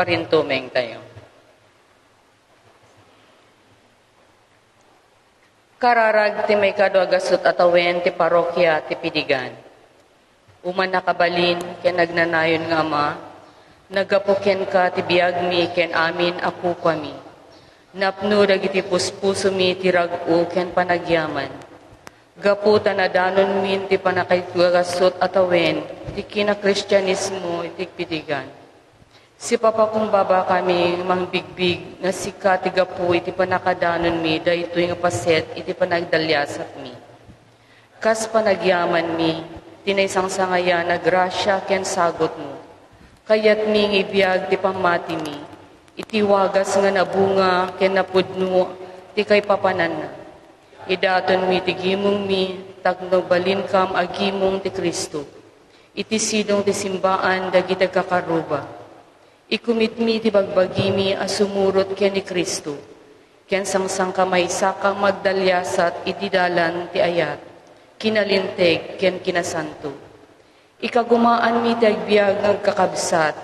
S1: Parintumeng tayo. Kararag ti may kadwagasot atawen ti parokya ti Pidigan. Uman nakabalin ken nagnanayon nga ama, nagapuken ka ti biagmi ken amin ako kami. Napno dagiti puspuso mi ti rag-o ken panagyaman. Gaputa na danon min ti panakaitwagasot atawen ti kinakristyanismo iti Pidigan. Si papakumbaba kami mangbigbig nga sika ti gapu iti panakadanon mi daytoy nga paset iti panagdalyasat mi. Kas panagyaman mi, tinaysang sangaya na grasya ken sagot mo. Kayat mi ibiyag ti pamati mi, iti wagas nga nabunga ken napudno ti kay papanan na. Idaton mi ti gimong mi, tagno balin kam agimong ti Kristo. Iti sidong ti simbaan dagiti kakaruba. Ikumit mi ti bagbagimi a sumurot ken ni Kristo. Ken sangsang kamay sakang magdalyasat iti dalan ti ayat. Kinalinteg ken kinasanto. Ikagumaan mi ti agbiag ng kakabsat.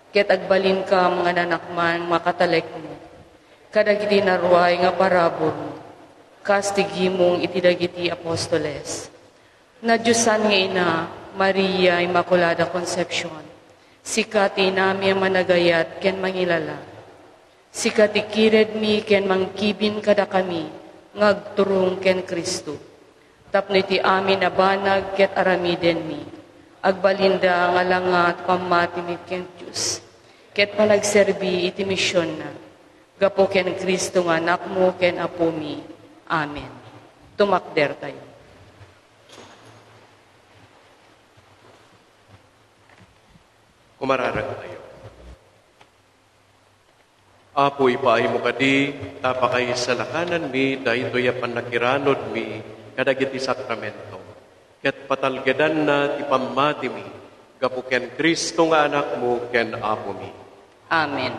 S1: Ket agbalin ka mga nanakman makatalek mo. Kadagiti naruay nga parabor mo. Kastigimong iti dagiti apostoles. Nadyusan nga ina, Maria Immaculada Concepcion. Sikati nami managayat ken mangilala. Sikati kired mi ken mangkibin kada kami, ngagturong ken Kristo. Tapno iti amin nabanag ket aramiden mi. Agbalinda nga langat pamati mi ken Diyos. Ket panagserbi iti misyon na. Gapo ken Kristo nga anak mo ken apo mi. Amen. Tumakder tayo.
S2: Kumararag tayo. Apo ipaay mo kadi, tapakay sa lakanan mi, dahito yapan nakiranod mi, kadagiti sakramento. Ket patalgedan na ti pamati mi, gapu ken Kristo nga anak mo, ken apo mi.
S1: Amen.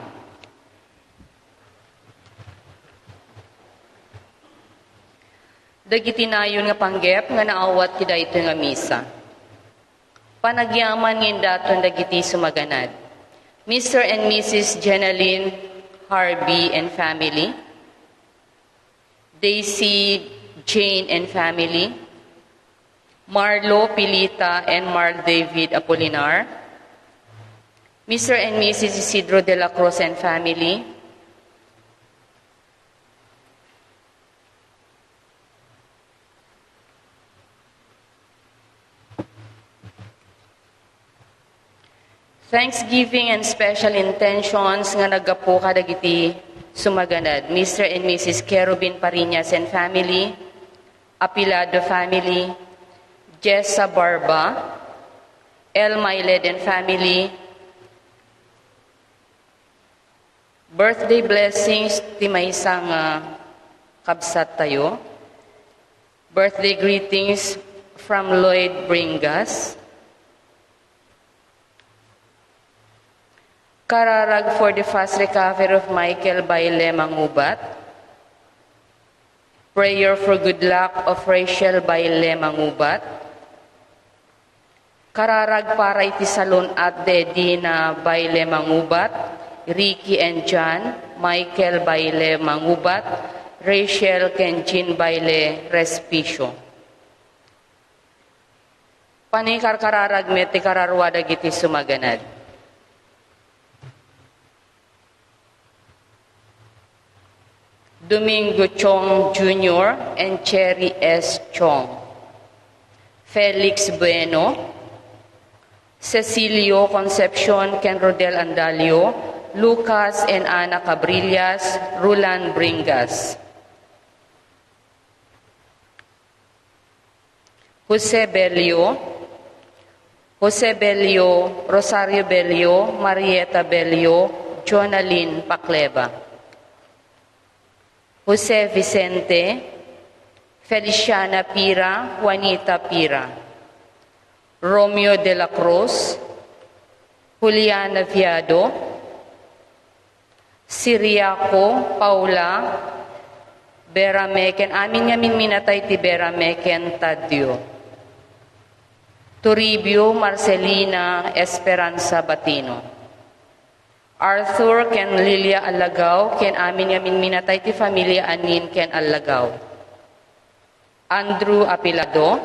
S1: Dagiti nayon nga panggep nga naawat ti daytoy nga misa. Panagyaman ngin daton dagiti sumaganad. Mr. and Mrs. Jenaline Harvey and family. Daisy Jane and family. Marlo Pilita and Mark David Apolinar. Mr. and Mrs. Isidro de la Cruz and family. Thanksgiving and special intentions nga nagapo kadagiti sumaganad. Mr. and Mrs. Kerubin Parinas and family, Apilado family, Jessa Barba, El Mailed and family, birthday blessings ti may isang kabsat tayo. Birthday greetings from Lloyd Bringas. Kararag for the fast recovery of Michael Baile Mangubat. Prayer for good luck of Rachel Baile Mangubat. Kararag para iti salon at Dedi na Baile Mangubat. Ricky and John, Michael Baile Mangubat, Rachel Kenjin Baile Respicio. Panikar kararag meti kararwada giti sumaganad. Domingo Chong Jr. and Cherry S. Chong. Felix Bueno. Cecilio Concepcion Ken Rodel Andalio. Lucas and Ana Cabrillas. Rulan Bringas. Jose Belio. Jose Belio. Rosario Belio. Marieta Belio. Jonaline Pacleva. Jose Vicente, Feliciana Pira, Juanita Pira, Romeo de la Cruz, Juliana Viado, Siriaco, Paula, Vera Meken, amin yamin minatay ti Vera Meken Tadio, Toribio Marcelina Esperanza Batino, Arthur ken Lilia Alagaw, ken amin yamin minatay ti familia anin ken Alagaw. Andrew Apilado,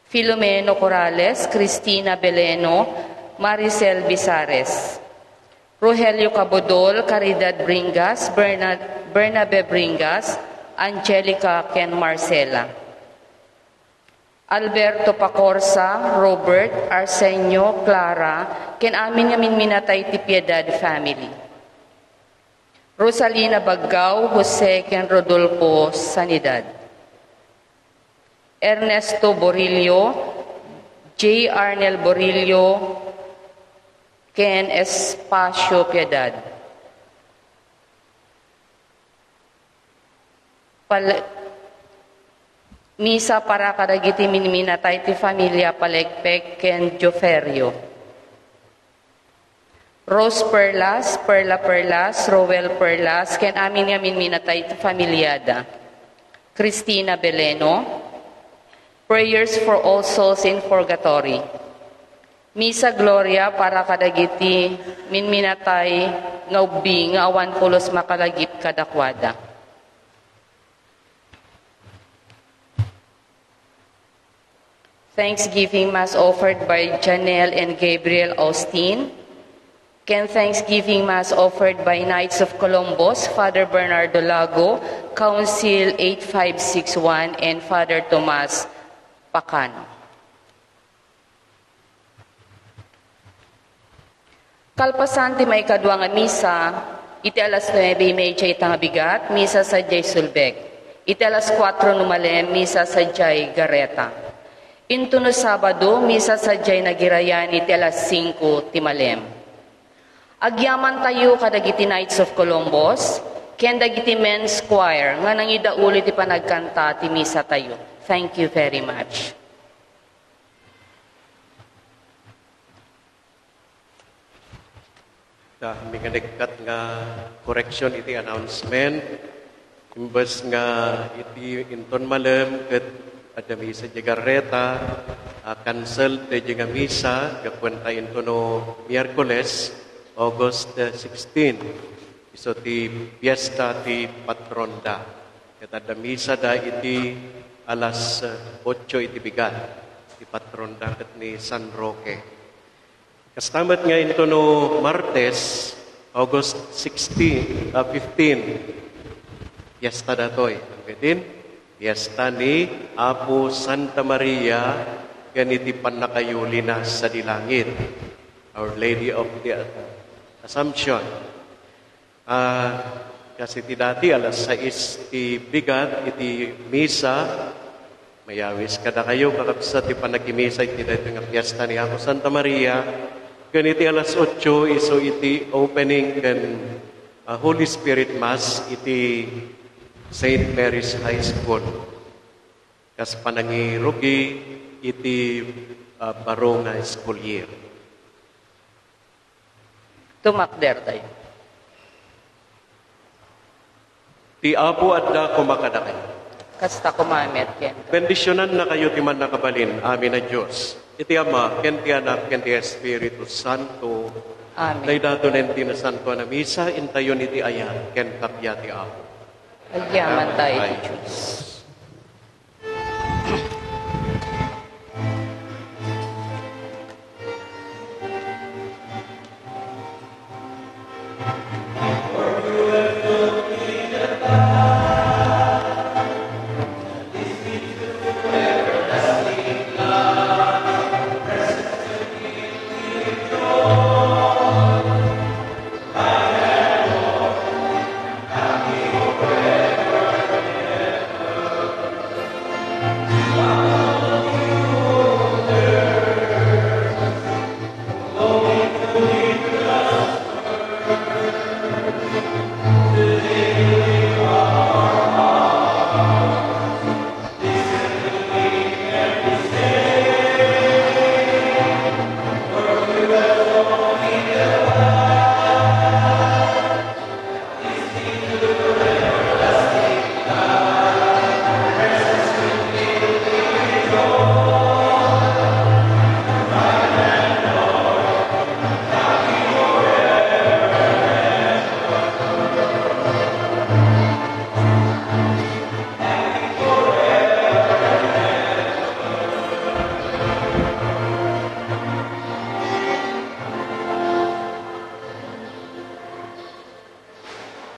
S1: Filomeno Corrales, Cristina Beleno, Maricel Bizares, Rogelio Cabodol, Caridad Bringas, Bernabe Bringas, Angelica ken Marcela. Alberto Pacorsa, Robert, Arsenio, Clara, ken amin yamin minatay ti Piedad family. Rosalina Baggaw, Jose ken Rodolfo Sanidad. Ernesto Borillo, J. Arnel Borillo, ken Espacio Piedad. Misa para kadagiti minminatay ti familia Palekpek ken Joferio. Rose Perlas, Perla Perlas, Rowel Perlas, ken amin yamin minatay ti familiada. Cristina Beleno. Prayers for all souls in purgatory. Misa Gloria para kadagiti minminatay nga ubing nga awan pulos makalagip kadakwada. Thanksgiving Mass offered by Janelle and Gabriel Austin. Ken Thanksgiving Mass offered by Knights of Columbus, Father Bernardo Lago, Council 8561, and Father Tomas Pacano. Kalpasan ti may kadwa nga misa, iti alas 9:30 itang bigat, misa sa Jay Sulbek. Iti alas 4 numalem, misa sa Jay Gareta. Into no Sabado, misa sa Jay Nagirayan, iti alas 5 timalem. Agyaman tayo kadagiti Knights of Columbus, ken dagiti men's choir, nga nangidauli ti panagkanta ti misa tayo. Thank you very much.
S2: May kanagkat nga correction iti announcement. Imbes nga iti inton malem ket ada misa di Gareta, cancel te di nga misa, kapunta into no Miyerkules, August 16. Iso ti fiesta ti Patronda. Ket ada misa da iti alas 8 iti bigat, ti Patronda ket ni San Roque. Kastamat nga into no Martes, August 15, fiesta datoy. Pwedin? Fiesta ni Apo Santa Maria ganiti panakayuli na sa dilangit. Our Lady of the Assumption. Kasi ti dati alas 6 ti bigat iti misa. Mayawis kada kayo kakabsa ti panagimisa iti dati nga fiesta ni Apo Santa Maria. Ganiti alas 8 iso iti opening kan Holy Spirit Mass iti St. Mary's High School. Kas panangirugi iti baro nga school year.
S1: Tumakder tayo.
S2: Ti Apo adda kumakadakay.
S1: Kasta kumamet ken.
S2: Bendisyonan na kayo ti man nakabalin, amin na Diyos. Iti Ama, ken ti Anak, ken ti Espiritu Santo.
S1: Amen.
S2: Daydato nen ti na Santo na misa, intayon iti ayan, ken kapya ti Apo.
S1: Agyaman tayo
S2: Ay.
S1: ti Diyos.